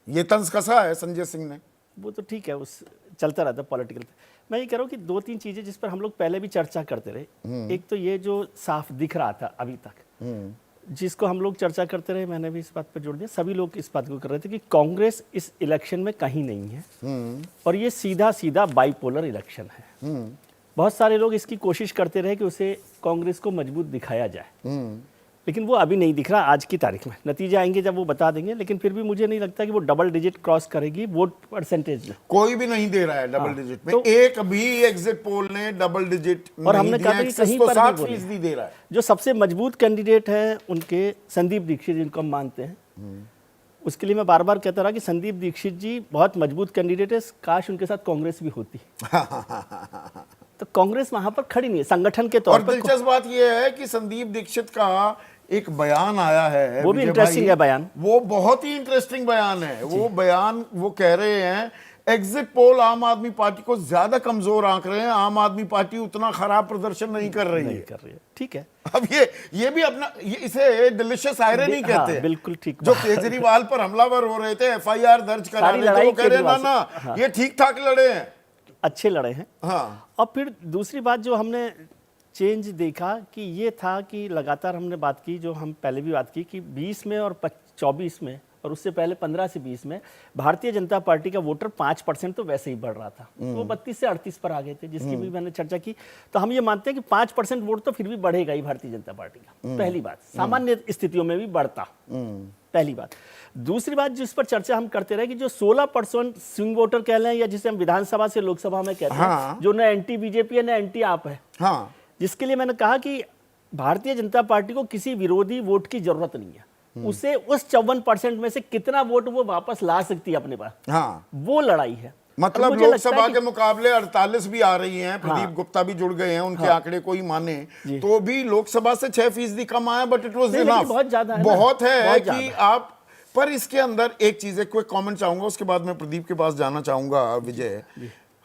ये तंज कसा है संजय सिंह ने। वो तो ठीक है, उस चलता रहता है पॉलिटिकल। मैं ये कह रहा हूँ कि 2-3 चीजें जिस पर हम लोग पहले भी चर्चा करते रहे। एक तो ये जो साफ दिख रहा था अभी तक, जिसको हम लोग चर्चा करते रहे, मैंने भी इस बात पर जोड़ दिया, सभी लोग इस बात को कर रहे थे कि कांग्रेस इस इलेक्शन में कहीं नहीं है और ये सीधा सीधा बाइपोलर इलेक्शन है। बहुत सारे लोग इसकी कोशिश करते रहे कि उसे कांग्रेस को मजबूत दिखाया जाए, लेकिन वो अभी नहीं दिख रहा। आज की तारीख में नतीजे आएंगे जब वो बता देंगे, लेकिन फिर भी मुझे नहीं लगता कि वो डबल डिजिट क्रॉस करेगी वोट परसेंटेज में। कोई भी नहीं दे रहा है डबल डिजिट में, तो- एक भी एग्जिट पोल ने डबल डिजिट और नहीं हमने दिया। कहा था कि एक्सेस कहीं तो पर भी 7% दे रहा है। जो सबसे मजबूत कैंडिडेट हैं उनके संदीप दीक्षित, जिनको हम मानते हैं, उसके लिए मैं बार बार कहता रहा कि संदीप दीक्षित जी बहुत मजबूत कैंडिडेट है, काश उनके साथ कांग्रेस भी होती। तो कांग्रेस वहां पर खड़ी नहीं है संगठन के और तौर पर। दिलचस्प बात यह है कि संदीप दीक्षित का एक बयान आया है, वो भी विजय इंटरेस्टिंग भाई, है बयान। वो बहुत ही इंटरेस्टिंग बयान है। वो बयान वो कह रहे हैं एग्जिट पोल आम आदमी पार्टी को ज्यादा कमजोर आंक रहे हैं, आम आदमी पार्टी उतना खराब प्रदर्शन नहीं कर रही नहीं है। कर रही है, ठीक है। अब ये भी अपना इसे डिलीशियस आयरनी हाँ, कहते हैं। बिल्कुल ठीक जो बात। केजरीवाल पर हमलावर हो रहे थे, FIR दर्ज करा सारी रहे थे, लड़ाई वो कह रहे हैं ना केजरीवाल से। ना ये ठीक ठाक लड़े हैं। अच्छे लड़े हैं। हाँ, और फिर दूसरी बात जो हमने चेंज देखा कि ये था कि लगातार हमने बात की, जो हम पहले भी बात की, कि 20 में और 24 में और उससे पहले 15 से 20 में भारतीय जनता पार्टी का वोटर 5% तो वैसे ही बढ़ रहा था, वो 32 से 38 पर आ गए थे, जिसकी भी मैंने चर्चा की। तो हम ये मानते हैं कि 5% वोट तो फिर भी बढ़ेगा ही भारतीय जनता पार्टी का। पहली बात, सामान्य स्थितियों में भी बढ़ता, पहली बात। दूसरी बात जिस पर चर्चा हम करते रहे कि जो 16% स्विंग वोटर कह लें, या जिसे हम विधानसभा से लोकसभा में कहते हैं, जो न एंटी बीजेपी है न एंटी आप है, हाँ, जिसके लिए मैंने कहा कि भारतीय जनता पार्टी को किसी विरोधी वोट की जरूरत नहीं है। उसे उस 54% में से कितना वोट वो वापस ला सकती है अपने पास, हाँ। वो लड़ाई है। और मतलब मुझे लगता लोकसभा है कि- के मुकाबले 48 भी आ रही हैं, प्रदीप हाँ। गुप्ता भी जुड़ गए हैं, उनके आंकड़े कोई माने जी। तो भी लोकसभा से 6% कम आया, बट इट वाज नहीं, लेकिन इनफ। बहुत ज्यादा है ना। बहुत है बहुत कि ज्यादा। आप, पर इसके अंदर एक चीज है, कोई कमेंट चाहूंगा, उसके बाद मैं प्रदीप के पास जाना चाहूंगा। विजय,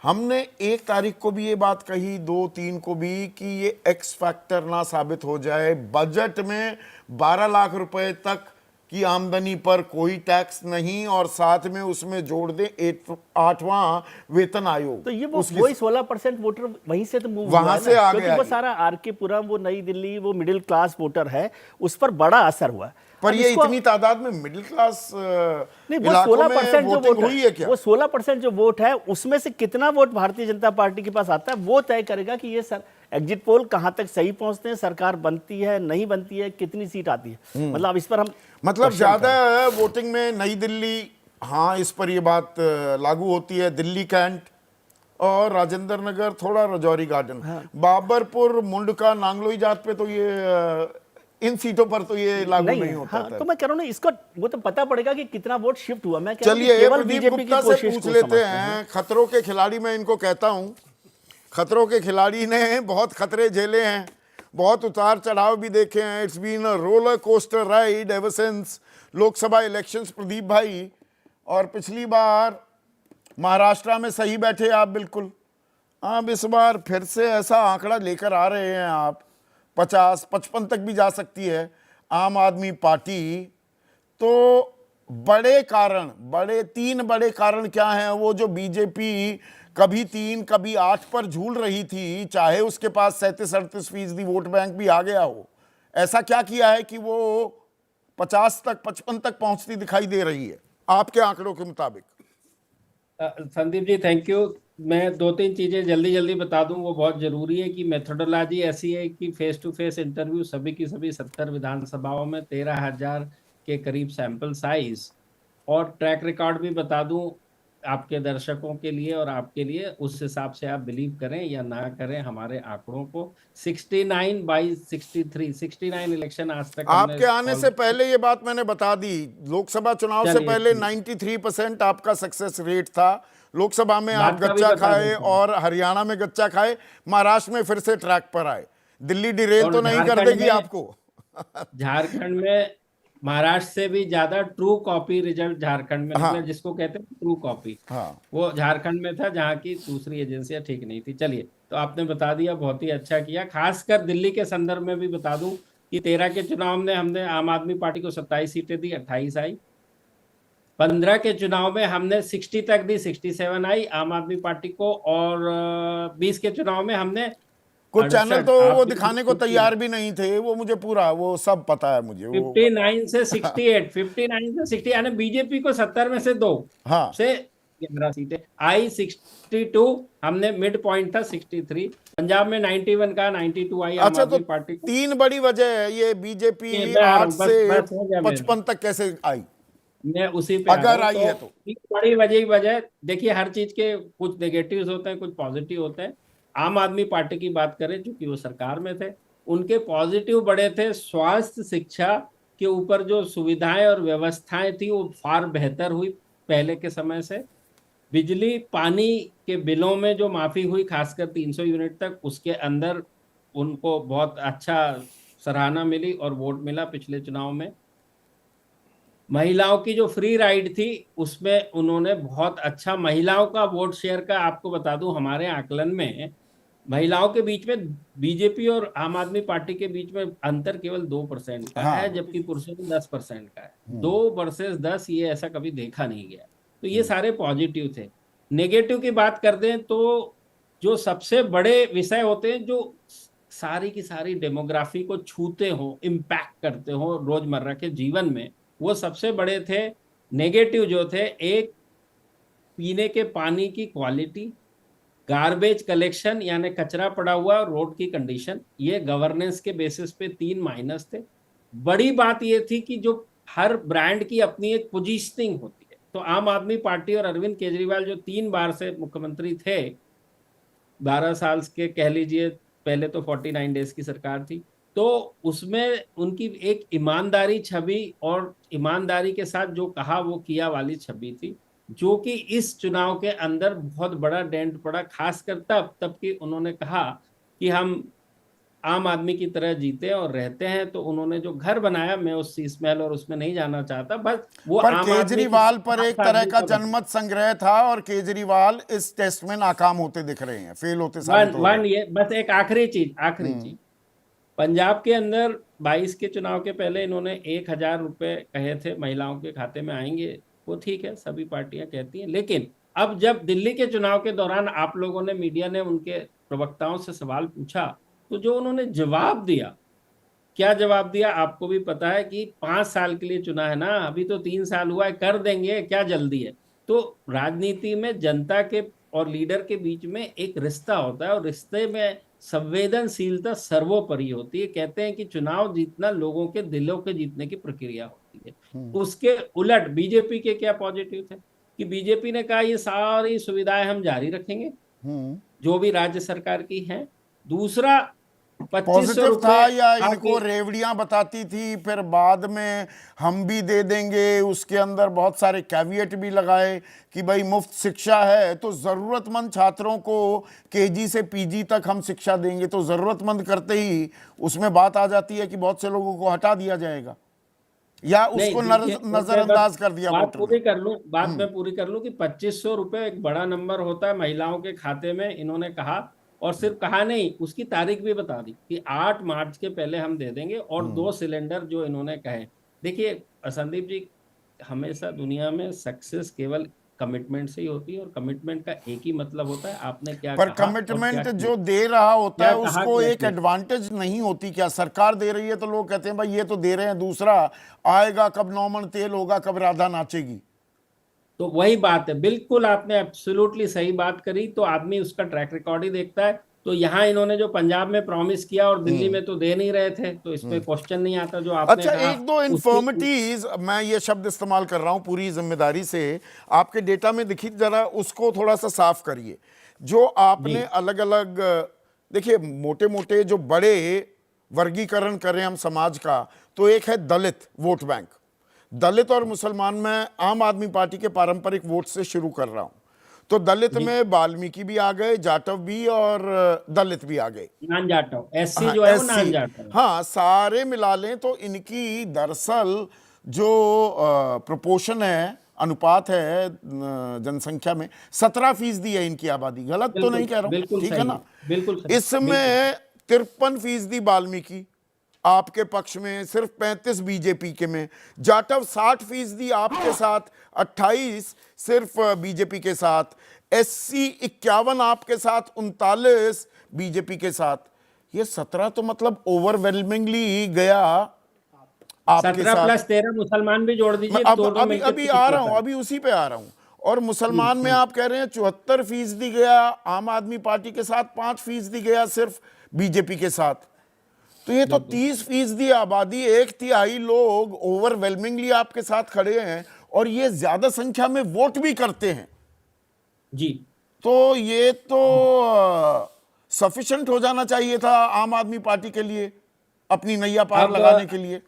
हमने 1 तारीख को भी ये बात कही, 2-3 को भी, कि ये एक्स फैक्टर ना साबित हो जाए, बजट में 12 लाख रुपए तक की आमदनी पर कोई टैक्स नहीं, और साथ में उसमें जोड़ दे 8वां वेतन आयोग। तो ये उसकी- वही 16% वोटर वहीं से तो मूव वहां हुआ है से ना, आ क्योंकि गया वो ये। सारा आरके पुरम, वो नई दिल्ली, वो मिडिल क्लास वोटर है, उस पर बड़ा असर हुआ है। पर अब ये इसको- इतनी तादाद में मिडिल क्लास नहीं, वो इलाकों 16% में जो वोटिंग वोट हुई है क्या? वो 16% जो वोट है, उसमें से कितना वोट भारतीय जनता पार्टी के पास आता है, वो तय करेगा कि ये सर एग्जिट पोल कहां तक सही पहुंचते हैं, सरकार बनती है नहीं बनती है, कितनी सीट आती है। मतलब अब इस पर हम मतलब question ज्यादा वोटिंग में नई दिल्ली, हाँ इस पर ये बात लागू होती है, दिल्ली कैंट और राजेंद्र नगर, थोड़ा रजौरी गार्डन, बाबरपुर, मुंडका, नांगलोई जात पे तो ये इन सीटों पर तो ये लागू नहीं होता हाँ, था। तो मैं कह रहा हूँ ना, इसको वो तो पता पड़ेगा कि कितना वोट शिफ्ट हुआ। मैं कह रहा हूं कि चलिए केवल प्रदीप बीजेपी की गुप्ता से कोशिश पूछ को लेते समझते हैं, खतरों के खिलाड़ी मैं इनको कहता हूं, खतरों के खिलाड़ी ने बहुत खतरे झेले हैं, बहुत उतार चढ़ाव भी देखे हैं। It's been a roller coaster ride ever since Lok Sabha elections Pradeep भाई। और पिछली बार महाराष्ट्र में सही बैठे आप बिल्कुल। अब इस बार फिर से ऐसा आंकड़ा लेकर आ रहे हैं आप, 50-55 तक भी जा सकती है आम आदमी पार्टी। तो तीन बड़े कारण क्या हैं? वो जो बीजेपी कभी 3 कभी 8 पर झूल रही थी, चाहे उसके पास 37-38% वोट बैंक भी आ गया हो, ऐसा क्या किया है कि वो 50 तक 55 तक पहुंचती दिखाई दे रही है आपके आंकड़ों के मुताबिक? Sandeep ji thank you. मैं 2-3 चीजें जल्दी जल्दी बता दूं, वो बहुत जरूरी है। कि मेथोडोलॉजी ऐसी है कि फेस टू फेस इंटरव्यू सभी की सभी 70 विधानसभाओं में 13,000 के करीब सैंपल साइज, और ट्रैक रिकॉर्ड भी बता दूं आपके दर्शकों के लिए और आपके लिए, उस हिसाब से आप बिलीव करें या ना करें हमारे आंकड़ों को। 69/63 69 इलेक्शन आज तक हमने आपके आने से पहले ये बात मैंने बता दी, लोकसभा चुनाव से चलिए, पहले चलिए। 93% आपका सक्सेस रेट था। लोकसभा में आप बात का भी गच्चा बता खाए देते हैं। और हरियाणा में गच्चा खाए, महाराष्ट्र में फिर से ट्रैक पर आए। दिल्ली डिरेल और तो नहीं कर झारखंड देगी में- आपको? झारखंड में महाराष्ट्र से भी ज्यादा ट्रू कॉपी रिजल्ट झारखंड में हाँ। निकला, जिसको कहते हैं ट्रू कॉपी। हाँ, वो झारखंड में था, जहाँ की दूसरी एजेंसियां ठीक नहीं थी। चलिए, तो आपने बता दिया, बहुत ही अच्छा किया। खासकर दिल्ली के संदर्भ में भी बता दूं कि 13 के चुनाव में हमने आम आदमी पार्टी को 27 सीटें दी, 28 आई। 15 के चुनाव में हमने 60 तक दी, 67 आई आम आदमी पार्टी को। और 20 के चुनाव में हमने कुछ चैनल 68, तो आप वो भी दिखाने को 50 तैयार भी नहीं थे, वो मुझे पूरा वो सब पता है मुझे। वो 59 से 68, 59 से 60, यानी बीजेपी को 70 में से 2 हाँ, से 11 सीटें आई। 62 हमने मिड पॉइंट था 63। पंजाब में 91 का 92 आई आम अच्छा। तो आदमी पार्टी को। 3 बड़ी वजह है ये बीजेपी ये मैं आ रहा 8 हूं, से बस हो गया मेरा। 55 तक कैसे आई? मैं उसी पे आ अगर रहा हूं। आई है तो एक बड़ी वजह देखिए, हर चीज के कुछ नेगेटिव्स होते हैं, कुछ पॉजिटिव होते हैं। आम आदमी पार्टी की बात करें, चूंकि वो सरकार में थे, उनके पॉजिटिव बड़े थे। स्वास्थ्य शिक्षा के ऊपर जो सुविधाएं और व्यवस्थाएं थी वो फार बेहतर हुई पहले के समय से। बिजली पानी के बिलों में जो माफी हुई, खासकर 300 यूनिट तक, उसके अंदर उनको बहुत अच्छा सराहना मिली और वोट मिला पिछले चुनाव में। महिलाओं की जो फ्री राइड थी उसमें उन्होंने बहुत अच्छा, महिलाओं का वोट शेयर का आपको बता दूं, हमारे आकलन में महिलाओं के बीच में बीजेपी और आम आदमी पार्टी के बीच में अंतर केवल 2% का हाँ। है, जबकि पुरुषों में 10% का है। 2 वर्सेस 10, ये ऐसा कभी देखा नहीं गया। तो ये सारे पॉजिटिव थे। नेगेटिव की बात कर दें तो जो सबसे बड़े विषय होते हैं, जो सारी की सारी डेमोग्राफी को छूते हो, इम्पैक्ट करते हो रोजमर्रा के जीवन में, वो सबसे बड़े थे। नेगेटिव जो थे, एक, पीने के पानी की क्वालिटी, गार्बेज कलेक्शन यानी कचरा पड़ा हुआ, रोड की कंडीशन, ये गवर्नेंस के बेसिस पे 3 माइनस थे। बड़ी बात ये थी कि जो हर ब्रांड की अपनी एक पोजीशनिंग होती है, तो आम आदमी पार्टी और अरविंद केजरीवाल जो 3 बार से मुख्यमंत्री थे, 12 साल के कह लीजिए, पहले तो 49 डेज की सरकार थी, तो उसमें उनकी एक ईमानदारी छवि और ईमानदारी के साथ जो कहा वो किया वाली छवि थी, जो कि इस चुनाव के अंदर बहुत बड़ा डेंट पड़ा। खासकर तब कि उन्होंने कहा कि हम आम आदमी की तरह जीते और रहते हैं। तो उन्होंने जो घर बनाया, मैं उस शीश महल और उसमें नहीं जाना चाहता, बस वो पर आम आदमी की केजरीवाल पर एक तरह का आदमी का जनमत संग्रह था और केजरीवाल इस टेस्ट में नाकाम होते दिख रहे हैं, फेल होते साबित हो रहे हैं। ये बस एक आखिरी चीज, पंजाब के अंदर 22 के चुनाव के पहले इन्होंने 1,000 रुपए कहे थे महिलाओं के खाते में आएंगे। वो ठीक है, सभी पार्टियां कहती हैं, लेकिन अब जब दिल्ली के चुनाव के दौरान आप लोगों ने, मीडिया ने उनके प्रवक्ताओं से सवाल पूछा, तो जो उन्होंने जवाब दिया, क्या जवाब दिया आपको भी पता है कि 5 साल के लिए चुना है ना, अभी तो 3 साल हुआ है, कर देंगे, क्या जल्दी है। तो राजनीति में जनता के और लीडर के बीच में एक रिश्ता होता है, और रिश्ते में संवेदनशीलता सर्वोपरि होती है। कहते हैं कि चुनाव जीतना लोगों के दिलों के जीतने की प्रक्रिया होती है। उसके उलट बीजेपी के क्या पॉजिटिव थे कि बीजेपी ने कहा ये सारी सुविधाएं हम जारी रखेंगे जो भी राज्य सरकार की हैं। दूसरा, 2500 पॉजिटिव था या रुपए इनको रेवड़ियां बताती थी, फिर बाद में हम भी दे देंगे, उसके अंदर बहुत सारे कैविएट भी लगाए कि भाई मुफ्त शिक्षा है तो जरूरतमंद छात्रों को केजी से पीजी तक हम शिक्षा देंगे, तो जरूरतमंद करते ही उसमें बात आ जाती है कि बहुत से लोगों को हटा दिया जाएगा। या नहीं, उसको देखिए, नजरअंदाज कर दिया बात वोटर पूरी ने? कर लूं, बात मैं पूरी कर लूं कि 2500 रुपए एक बड़ा नंबर होता है महिलाओं के खाते में, इन्होंने कहा। और सिर्फ कहा नहीं, उसकी तारीख भी बता दी कि 8 मार्च के पहले हम दे देंगे, और 2 सिलेंडर जो इन्होंने कहे। देखिए संदीप जी, हमेशा दुनिया में सक्सेस केवल कमिटमेंट से ही होती है, और कमिटमेंट का एक ही मतलब होता है आपने क्या पर कहा और क्या कमिटमेंट किया। जो दे रहा होता है क्या कहा, उसको क्या एक किया। एडवांटेज नहीं होती क्या? सरकार दे रही है तो लोग कहते हैं भाई ये तो दे रहे हैं, दूसरा आएगा कब नौमन तेल होगा, कब राधा नाचेगी। तो वही बात है, बिल्कुल आपने एब्सोल्युटली सही बात करी। तो आदमी उसका ट्रैक रिकॉर्ड ही देखता है। तो यहाँ इन्होंने जो पंजाब में प्रॉमिस किया और दिल्ली में तो दे नहीं रहे थे, तो इस पे क्वेश्चन नहीं आता जो आपने अच्छा, कहा। एक दो इन्फॉर्मिटीज, मैं ये शब्द इस्तेमाल कर रहा हूं पूरी जिम्मेदारी से, आपके डेटा में दिखी, जरा उसको थोड़ा सा साफ करिए। जो आपने अलग अलग, देखिए मोटे मोटे जो बड़े वर्गीकरण करें हम समाज का, तो एक है दलित वोट बैंक। दलित और मुसलमान में आम आदमी पार्टी के पारंपरिक वोट से शुरू कर रहा हूं। तो दलित में वाल्मीकि भी आ गए, जाटव भी, और दलित भी आ गए। नान जाटव, एससी हाँ, जो है वो SC, नान जाटव। हाँ, सारे मिला लें तो इनकी दरअसल जो प्रोपोर्शन है, अनुपात है जनसंख्या में, 17% है इनकी आबादी। गलत तो नहीं कह रहा हूं, बिल्कुल ठीक है सही ना? है, बिल्कुल सही, इसमें 53% वाल्मीकि आपके पक्ष में, सिर्फ 35 बीजेपी के में। जाटव 60% आपके साथ, 28 सिर्फ बीजेपी के साथ। SC 51 आपके साथ, 39 बीजेपी के साथ। ये 17 तो मतलब ओवरवेलमिंगली गया आपके 17 साथ। प्लस 13 मुसलमान भी जोड़ दीजिए, अब दोनों अभी मिलकर अभी 30 आ रहा हूं, होता है। अभी उसी पे आ रहा हूं। और मुसलमान में आप कह रहे हैं 74% गया आम आदमी पार्टी के साथ, 5% गया सिर्फ बीजेपी के साथ। तो ये तो 30% आबादी, 1/3 लोग ओवरवेलमिंगली आपके साथ खड़े हैं, और ये ज्यादा संख्या में वोट भी करते हैं। जी, तो ये तो सफिशिएंट हो जाना चाहिए था आम आदमी पार्टी के लिए, अपनी नैया पार अब लगाने के लिए।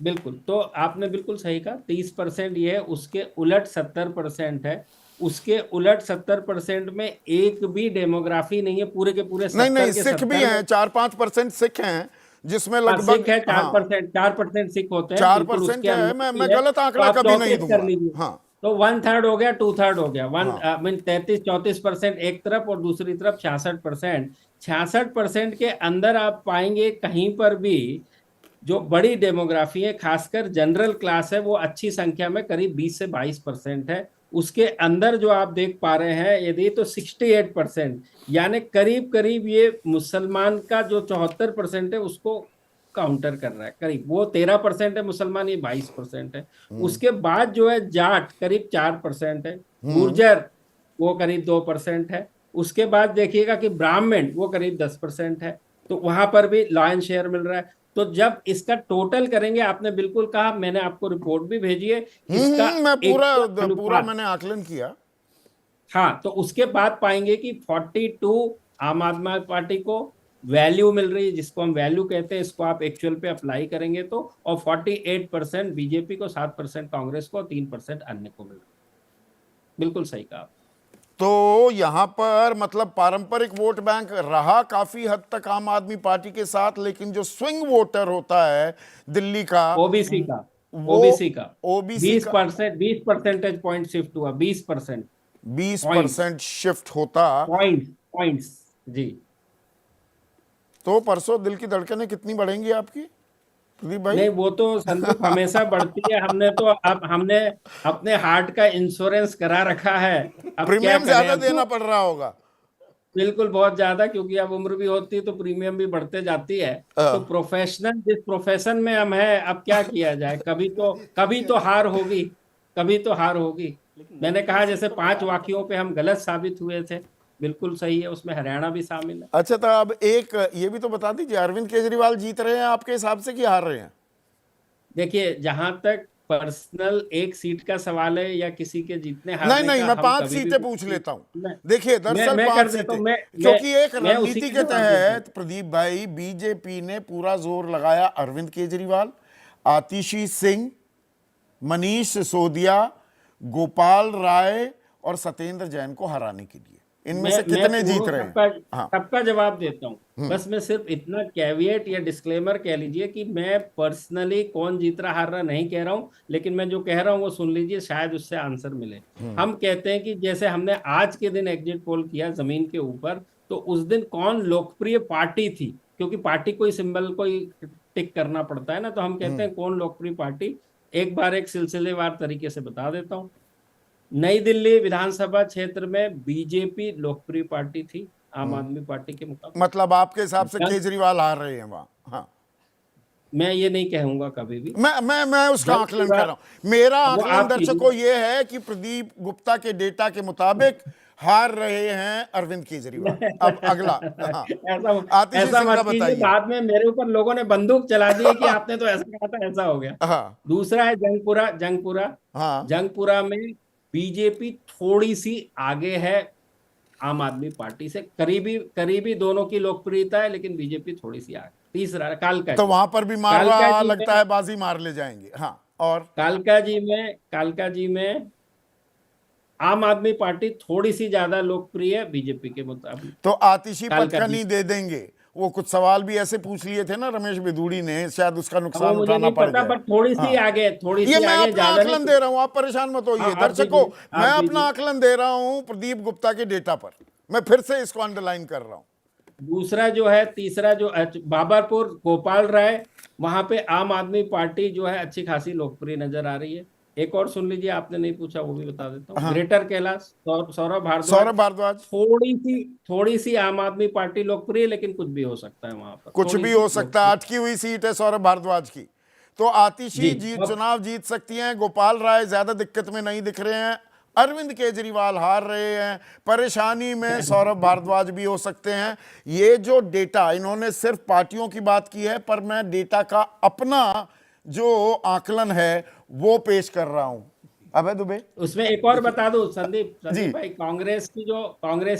बिल्कुल, तो आपने बिल्कुल सही कहा, 30% ये है, उसके उलट 70% है। उसके उलट 70% में एक भी डेमोग्राफी नहीं है, पूरे के पूरे नहीं 70 नहीं, के सिख भी 70 हैं, 4-5% सिख हैं, जिसमें हाँ, लगभग, सिख है हाँ, 4%, 4% सिख होते हैं, बिल्कुल 4% उसके है। अंदर मैं भी है। गलत तो आंकड़ा आप कभी नहीं चौतीस कर दूंगा। लीजिए, हाँ, तो 1/3 हो गया, 2/3 हो गया, हाँ। 33-34% एक तरफ, और दूसरी तरफ 66%। 66% के अंदर आप पाएंगे कहीं पर भी जो बड़ी डेमोग्राफी है, खासकर जनरल क्लास है, वो अच्छी संख्या में करीब 20 से 22% है। उसके अंदर जो आप देख पा रहे हैं यदि, तो 68%, यानी करीब करीब ये मुसलमान का जो 74% है उसको काउंटर कर रहा है। करीब वो 13% है मुसलमान, ये 22% है। उसके बाद जो है जाट करीब 4% है, गुर्जर वो करीब 2% है। उसके बाद देखिएगा कि ब्राह्मण वो करीब 10% है। तो वहां पर भी लॉयन शेयर मिल रहा है। तो जब इसका टोटल करेंगे, आपने बिल्कुल कहा, मैंने आपको रिपोर्ट भी भेजी है इसका मैं पूरा एक पूरा अनुपात। मैंने आकलन किया। हाँ, तो उसके बाद पाएंगे कि 42 आम आदमी पार्टी को वैल्यू मिल रही है, जिसको हम वैल्यू कहते हैं, इसको आप एक्चुअल पे अप्लाई करेंगे तो, और 48% बीजेपी को, 7% कांग्रेस को, और 3% अन्य को मिल रहा है। बिल्कुल सही कहा। तो यहां पर मतलब पारंपरिक वोट बैंक रहा काफी हद तक आम आदमी पार्टी के साथ, लेकिन जो स्विंग वोटर होता है दिल्ली का, ओबीसी का, वो ओबीसी का ओबीसी का 20 परसेंटेज पॉइंट शिफ्ट हुआ, 20% 20% शिफ्ट होता। पॉइंट्स। जी, तो परसों दिल की धड़कनें कितनी बढ़ेंगी आपकी, प्रदीप भाई? नहीं वो तो संदीप हमेशा बढ़ती है। हमने तो अब हमने अपने हार्ट का इंश्योरेंस करा रखा है, अब क्या प्रीमियम करें। ज्यादा अब देना तो पड़ रहा होगा। बिल्कुल बहुत ज्यादा, क्योंकि अब उम्र भी होती है तो प्रीमियम भी बढ़ते जाती है। तो प्रोफेशनल, जिस प्रोफेशन में हम हैं, अब क्या किया जाए, कभी तो हार होगी, कभी तो हार होगी। मैंने कहा जैसे 5 वाक्यों पे हम गलत साबित हुए थे, बिल्कुल सही है, उसमें हरियाणा भी शामिल है। अच्छा, तो अब एक ये भी तो बता दीजिए, अरविंद केजरीवाल जीत रहे हैं आपके हिसाब से कि हार रहे हैं? देखिए, जहां तक पर्सनल एक सीट का सवाल है या किसी के जीतने नहीं हारने नहीं, का, मैं हम 5 कभी भी सीटें पूछ लेता हूं। मैं देखिए दरअसल मैं 5 कर देता सीटें, हूं। क्योंकि एक मैं उसी रणनीति का के जवाब देता हूं। तहत प्रदीप भाई, बीजेपी ने पूरा जोर लगाया अरविंद केजरीवाल, आतिशी सिंह, मनीष सिसोदिया, गोपाल राय और सत्येंद्र जैन को हराने के लिए। इनमें से कितने जीत रहे हैं? हाँ। सबका जवाब देता हूँ। बस मैं सिर्फ इतना कैविएट या डिस्क्लेमर कह लीजिए कि मैं पर्सनली कौन जीत रहा हार रहा नहीं कह रहा हूँ, लेकिन मैं जो कह रहा हूँ वो सुन लीजिए, शायद उससे आंसर मिले। हम कहते हैं कि जैसे हमने आज के दिन एग्जिट पोल किया जमीन के ऊपर, तो उस दिन कौन लोकप्रिय पार्टी थी, क्योंकि पार्टी कोई सिंबल कोई टिक करना पड़ता है ना, तो हम कहते हैं कौन लोकप्रिय पार्टी। एक बार एक सिलसिलेवार तरीके से बता देता हूँ। नई दिल्ली विधानसभा क्षेत्र में बीजेपी लोकप्रिय पार्टी थी आम आदमी पार्टी के मुकाबले। मतलब आपके हिसाब से केजरीवाल हार रहे हैं वहाँ? हाँ, मैं ये नहीं कहूंगा कभी भी। मैं उसका जब आकलन पूरा- कर रहा हूँ। मेरा वो आकलन आप दर्शकों ये है कि प्रदीप गुप्ता के डेटा के मुताबिक हार रहे हैं अरविंद केजरीवाल। अब अगला, हाँ, आतिशी ऐसा सिंह का मत कीजिए, बताइए। बाद में मेरे ऊपर लोगों ने बंदूक चला दी है कि आपने तो ऐसा कहा था, ऐसा हो गया। हाँ, दूसरा है जंगपुरा। हाँ, जंगपुरा में बीजेपी थोड़ी सी आगे है आम आदमी पार्टी से, करीबी दोनों की लोकप्रियता है, लेकिन बीजेपी थोड़ी सी आगे। तीसरा कालका तो जी। वहां पर भी मारवा कालका जी लगता में- है, बाजी मार ले जाएंगे। हाँ, और कालका जी में आम आदमी पार्टी थोड़ी सी ज्यादा लोकप्रिय है बीजेपी के मुताबिक। तो आतिशी कालका पटकनी जी। दे देंगे। वो कुछ सवाल भी ऐसे पूछ लिए थे ना रमेश बिधूड़ी ने, शायद उसका वो नुकसान मुझे उठाना नहीं पड़ पता, गया। बट थोड़ी सी हाँ। आगे, थोड़ी ये सी मैं आगे, अपना ज्यादा आकलन नहीं। दे रहा हूं, आप परेशान मत होइए हाँ, आप दर्शकों। दीजिए, आप मैं अपना दीजिए। आकलन दे रहा हूं प्रदीप गुप्ता के डेटा पर। मैं फिर से इसको अंडरलाइन कर रहा हूं। दूसरा जो है, तीसरा जो बाबरपुर गोपाल राय, वहां पे आम आदमी पार्टी जो है अच्छी खासी लोकप्रिय नजर आ रही है। एक और सुन लीजिए, आपने नहीं पूछा वो भी बता देता हूँ। हाँ। ग्रेटर कैलाश, सौरभ सौरभ भारद्वाज, भारद्वाज, थोड़ी सी आम आदमी पार्टी लोकप्रिय, लेकिन कुछ भी हो सकता है वहां पर, कुछ थोड़ी भी सी हो सकता है। अटकी हुई सीट है सौरभ भारद्वाज की। तो आतिशी जी। चुनाव जीत सकती हैं। गोपाल राय ज्यादा दिक्कत में नहीं दिख रहे हैं। अरविंद केजरीवाल हार रहे हैं। परेशानी में सौरभ भारद्वाज भी हो सकते हैं। ये जो डेटा, इन्होंने सिर्फ पार्टियों की बात की है, पर मैं डेटा का अपना जो आकलन है वो पेश कर रहा हूं। अबे दुबे, उसमें एक और बता दूं संदीप जी। भाई, कांग्रेस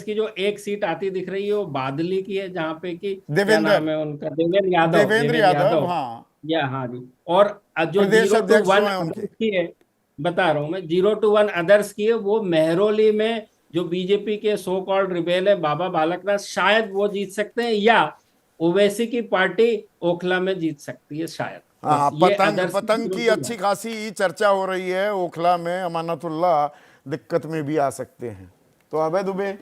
की जो एक सीट आती दिख रही है वो बादली की है, जहाँ पे कि क्या देवेंद्र नाम है उनका, देवेंद्र यादव, हाँ, हाँ जी। और जो प्रदेश 0 to अध्यक्ष 1 जो हैं उनके। अदर्स की है, बता रहा हूं मैं, 0 to 1 अदर्स की है, वो मेहरौली में जो बीजेपी के सो कॉल्ड रिबेल है बाबा बालकनाथ, शायद वो जीत सकते हैं, या ओवैसी की पार्टी ओखला में जीत सकती है शायद। हाँ, बस ये पतंग others पतंग 0 की to 1। अच्छी खासी चर्चा हो रही है ओखला में। अमानतुल्लाह दिक्कत में भी आ सकते हैं। तो अबे दुबे,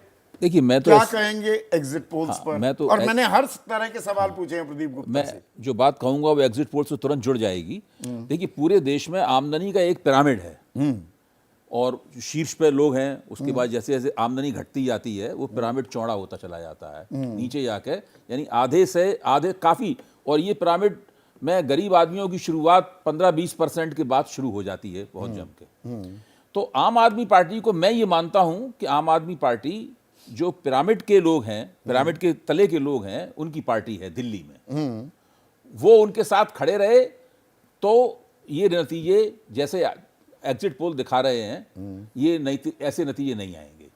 देखिए मैं तो क्या कहेंगे एग्जिट पोल्स हाँ, पर? मैं तो और मैंने हर तरह के सवाल पूछे हैं प्रदीप गुप्ता मैं से। जो बात कहूंगा वो एग्जिट पोल से तुरंत जुड़ जाएगी। देखिए पूरे देश में आमदनी का एक पिरामिड है, और शीर्ष पे लोग हैं, उसके बाद जैसे जैसे आमदनी घटती जाती है वो पिरामिड चौड़ा होता चला जाता है नीचे जाके, यानी आधे से आधे काफ़ी। और ये पिरामिड में गरीब आदमियों की शुरुआत 15-20% के बाद शुरू हो जाती है बहुत जम के। तो आम आदमी पार्टी को मैं ये मानता हूं कि आम आदमी पार्टी जो पिरामिड के लोग हैं, पिरामिड के तले के लोग हैं, उनकी पार्टी है दिल्ली में। वो उनके साथ खड़े रहे तो ये नतीजे जैसे एग्जिट पोल दिखा रहे हैं, ये ऐसे नतीजे नहीं आएंगे।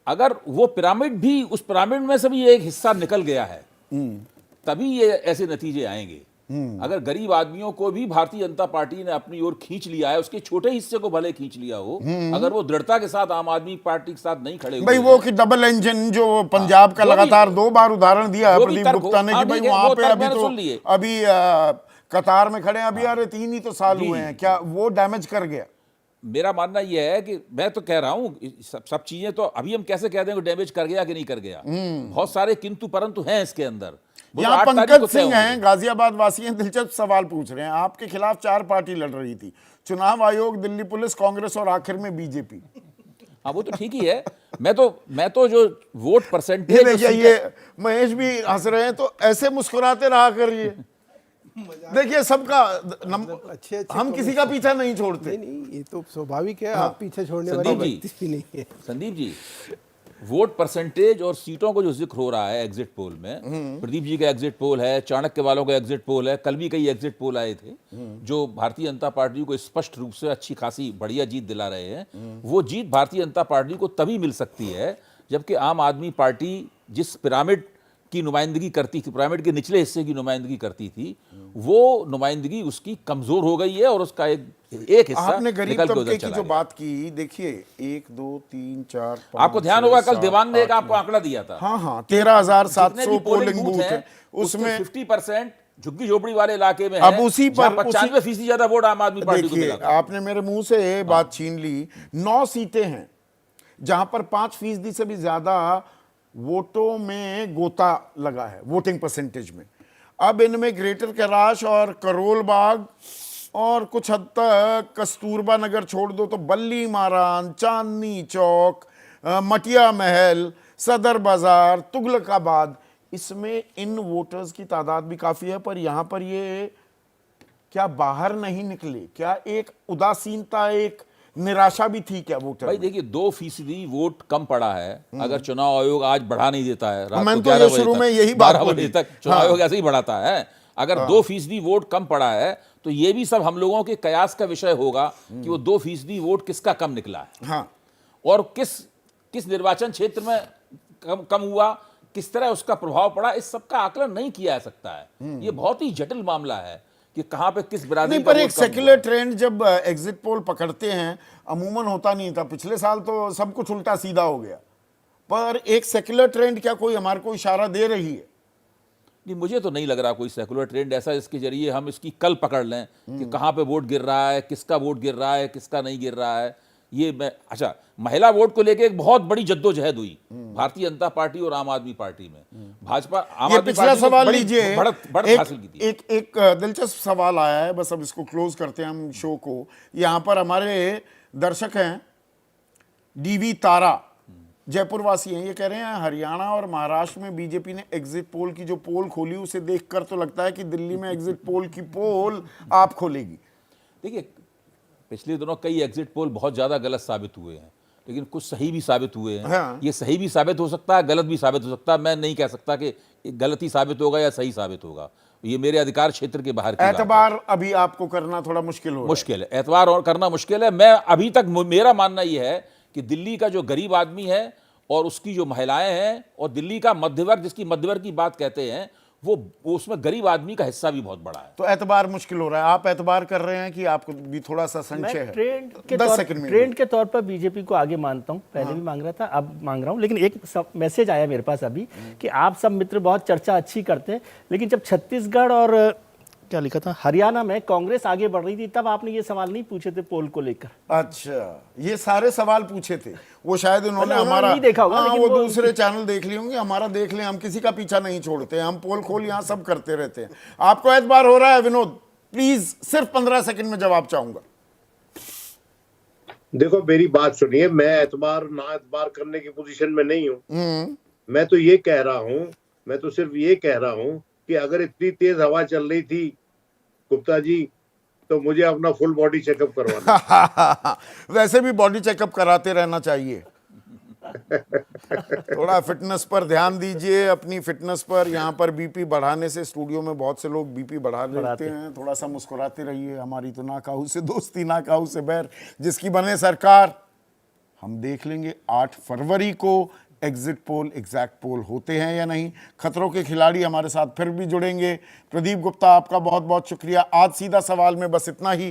अगर वो पिरामिड भी, उस पिरामिड में से भी एक हिस्सा निकल गया है, तभी ये ऐसे नतीजे आएंगे। अगर गरीब आदमियों को भी भारतीय जनता पार्टी ने अपनी ओर खींच लिया है, उसके छोटे हिस्से को भले खींच लिया हो, अगर वो दृढ़ता के साथ आम आदमी पार्टी के साथ नहीं खड़े हुए भाई वो कि डबल इंजन जो पंजाब का जो भी- लगातार 2 बार उदाहरण दिया है जो भी प्रदीप तर्क हो, गुप्ता ने हाँ, कि भाई ठीक है, वहां वो पे तर्क अभी मैंने तो सुन लिए। अभी कतार में खड़े हैं अभी, अरे 3 ही तो साल हुए हैं, क्या वो डैमेज कर गया? मेरा मानना यह है कि मैं तो कह रहा हूं सब चीजें तो अभी हम कैसे कह दें कि डैमेज कर गया कि नहीं कर गया, बहुत सारे किंतु परंतु हैं इसके अंदर। वो तो यहाँ 8 तारीख पंकज को तय सिंह होंगे। हैं, गाजियाबाद वासी हैं, दिलचस्प सवाल पूछ रहे हैं। आपके खिलाफ 4 पार्टी लड़ रही थी, चुनाव आयोग, दिल्ली पुलिस, कांग्रेस और आखिर में बीजेपी। हाँ वो तो ठीक ही है। मैं तो जो वोट ये परसेंटेज देखिए, ये महेश भी हंस रहे हैं, तो ऐसे मुस्कुराते रहा करिए। देखिए सबका अच्छे हम किसी का पीछा नहीं छोड़ते। नहीं, ये तो स्वाभाविक है। आप पीछे छोड़ने वाले संदीप जी। व्यक्ति भी नहीं है। संदीप जी, वोट परसेंटेज और सीटों को जो जिक्र हो रहा है एग्जिट पोल में, प्रदीप जी का एग्जिट पोल है, चाणक्य वालों का एग्जिट पोल है, कल भी कई एग्जिट पोल आए थे जो भारतीय जनता पार्टी को स्पष्ट रूप से अच्छी खासी बढ़िया जीत दिला रहे हैं। वो जीत भारतीय जनता पार्टी को तभी मिल सकती है जबकि आम आदमी पार्टी जिस पिरामिड की नुमाइंदगी करती थी, पिरामिड के निचले हिस्से की नुमाइंदगी करती थी, वो नुमाइंदगी उसकी कमजोर हो गई है और उसका एक हिस्सा आपने गरीब निकल के तबके उधर की चला जो गया। बात की, देखिए 1 2 3 4 5 आपको ध्यान होगा कल दिवांग ने एक आपको आंकड़ा दिया था, हाँ हाँ जितने 13,700 भी पोलिंग बूथ है उसमें उसमें 50% झुग्गी झोपड़ी वाले इलाके में अब है, उसी जहां पर 95% ज्यादा वोट आम आदमी पार्टी को देखिए, मिला था। आपने मेरे मुंह से बात छीन ली। 9 सीटें हैं जहां पर 5% से भी ज्यादा वोटों में गोता लगा है, वोटिंग परसेंटेज में। अब इनमें ग्रेटर कैलाश और करोल बाग और कुछ हद तक कस्तूरबा नगर छोड़ दो तो बल्ली मारान, चांदनी चौक, मटिया महल, सदर बाजार, तुगलकाबाद, इसमें इन वोटर्स की तादाद भी काफी है। पर यहां पर ये क्या बाहर नहीं निकले? क्या एक उदासीनता, एक निराशा भी थी क्या वोटर भाई में? देखिए 2% वोट कम पड़ा है। अगर चुनाव आयोग आज बढ़ा नहीं देता है, रात मैंने को तो 11 ये बजे शुरू तक, में यही बात 12 बजे बोली। तक चुनाव हाँ। आयोग ऐसे ही बढ़ाता है। अगर 2% वोट कम पड़ा है तो ये भी सब हम लोगों के कयास का विषय होगा कि वो 2% वोट किसका कम निकला है हाँ, और किस निर्वाचन क्षेत्र में कम हुआ, किस तरह उसका प्रभाव पड़ा, इस सब का आकलन नहीं किया जा सकता है। ये बहुत ही जटिल मामला है कि कहां पे किस बिरादरी नहीं, का पर वोट एक कम हुआ। सेक्युलर ट्रेंड जब एग्जिट पोल पकड़ते हैं, अमूमन होता नहीं था। पिछले साल तो सब कुछ उल्टा सीधा हो गया, पर एक सेक्युलर ट्रेंड क्या कोई हमारे को इशारा दे रही है? नहीं, मुझे तो नहीं लग रहा कोई सेकुलर ट्रेंड ऐसा जिसके जरिए हम इसकी कल पकड़ लें कि कहाँ पे वोट गिर रहा है, किसका वोट गिर रहा है, किसका नहीं गिर रहा है। ये मैं अच्छा, महिला वोट को लेके एक बहुत बड़ी जद्दोजहद हुई भारतीय जनता पार्टी और आम आदमी पार्टी में। भाजपा आम ये आदमी पिछला पार्टी ने सवाल बड़ी लीजिए, बढ़त हासिल की थी। एक दिलचस्प सवाल आया है, बस अब इसको क्लोज करते हैं हम शो को। यहाँ पर हमारे दर्शक हैं डीवी तारा, जयपुर वासी हैं। ये कह रहे हैं हरियाणा और महाराष्ट्र में बीजेपी ने एग्जिट पोल की जो पोल खोली, उसे देखकर तो लगता है कि दिल्ली में एग्जिट पोल की पोल आप खोलेगी। देखिए पिछले दिनों कई एग्जिट पोल बहुत ज़्यादा गलत साबित हुए हैं, लेकिन कुछ सही भी साबित हुए हैं। हाँ। ये सही भी साबित हो सकता है, गलत भी साबित हो सकता है। मैं नहीं कह सकता कि गलत ही साबित होगा या सही साबित होगा, ये मेरे अधिकार क्षेत्र के बाहर की बात है। एतबार अभी आपको करना थोड़ा मुश्किल हो रहा है। मुश्किल है, एतबार और करना मुश्किल है। मैं अभी तक मेरा मानना यह है कि दिल्ली का जो गरीब आदमी है और उसकी जो महिलाएं हैं और दिल्ली का मध्यवर्ग, जिसकी मध्यवर्ग की बात कहते हैं, वो उसमें गरीब आदमी का हिस्सा भी बहुत बड़ा है। तो एतबार मुश्किल हो रहा है। आप एतबार कर रहे हैं कि आपको भी थोड़ा सा संशय है? मैं ट्रेंड के तौर पर बीजेपी को आगे मानता हूं। पहले भी मांग रहा था, अब मांग रहा हूं। लेकिन एक मैसेज आया मेरे पास अभी कि आप सब मित्र बहुत चर्चा अच्छी करते हैं, लेकिन जब छत्तीसगढ़ और क्या लिखा था हरियाणा में कांग्रेस आगे बढ़ रही थी, तब आपने ये सवाल नहीं पूछे थे पोल को लेकर। अच्छा, ये सारे सवाल पूछे थे वो, शायद उन्होंने मतलब उन्होंने हमारा नहीं देखा होगा, हाँ, लेकिन वो वो दूसरे चैनल देख लिए होंगे। हमारा देख लें, हम किसी का पीछा नहीं छोड़ते हैं, हम पोल खोल यहाँ सब करते रहते हैं। आपको एतबार हो रहा है विनोद? प्लीज सिर्फ 15 सेकंड में जवाब चाहूंगा। देखो मेरी बात सुनिए, मैं एतबार ना एतबार करने की पोजीशन में नहीं हूँ। मैं तो ये कह रहा हूँ, मैं तो सिर्फ ये कह रहा हूँ कि अगर इतनी तेज हवा चल रही थी गुप्ता जी, तो मुझे अपना फुल बॉडी चेकअप करवाना। वैसे भी बॉडी चेकअप कराते रहना चाहिए। थोड़ा फिटनेस पर ध्यान दीजिए, अपनी फिटनेस पर। यहाँ पर बीपी बढ़ाने से, स्टूडियो में बहुत से लोग बीपी बढ़ा लेते हैं। थोड़ा सा मुस्कुराते रहिए। हमारी तो ना काहू से दोस्ती, ना काहू से बैर, जिसकी बने सरकार। हम देख लेंगे 8 फरवरी को एग्जिट पोल, एग्जैक्ट पोल होते हैं या नहीं। खतरों के खिलाड़ी हमारे साथ फिर भी जुड़ेंगे। प्रदीप गुप्ता, आपका बहुत बहुत शुक्रिया। आज सीधा सवाल में बस इतना ही।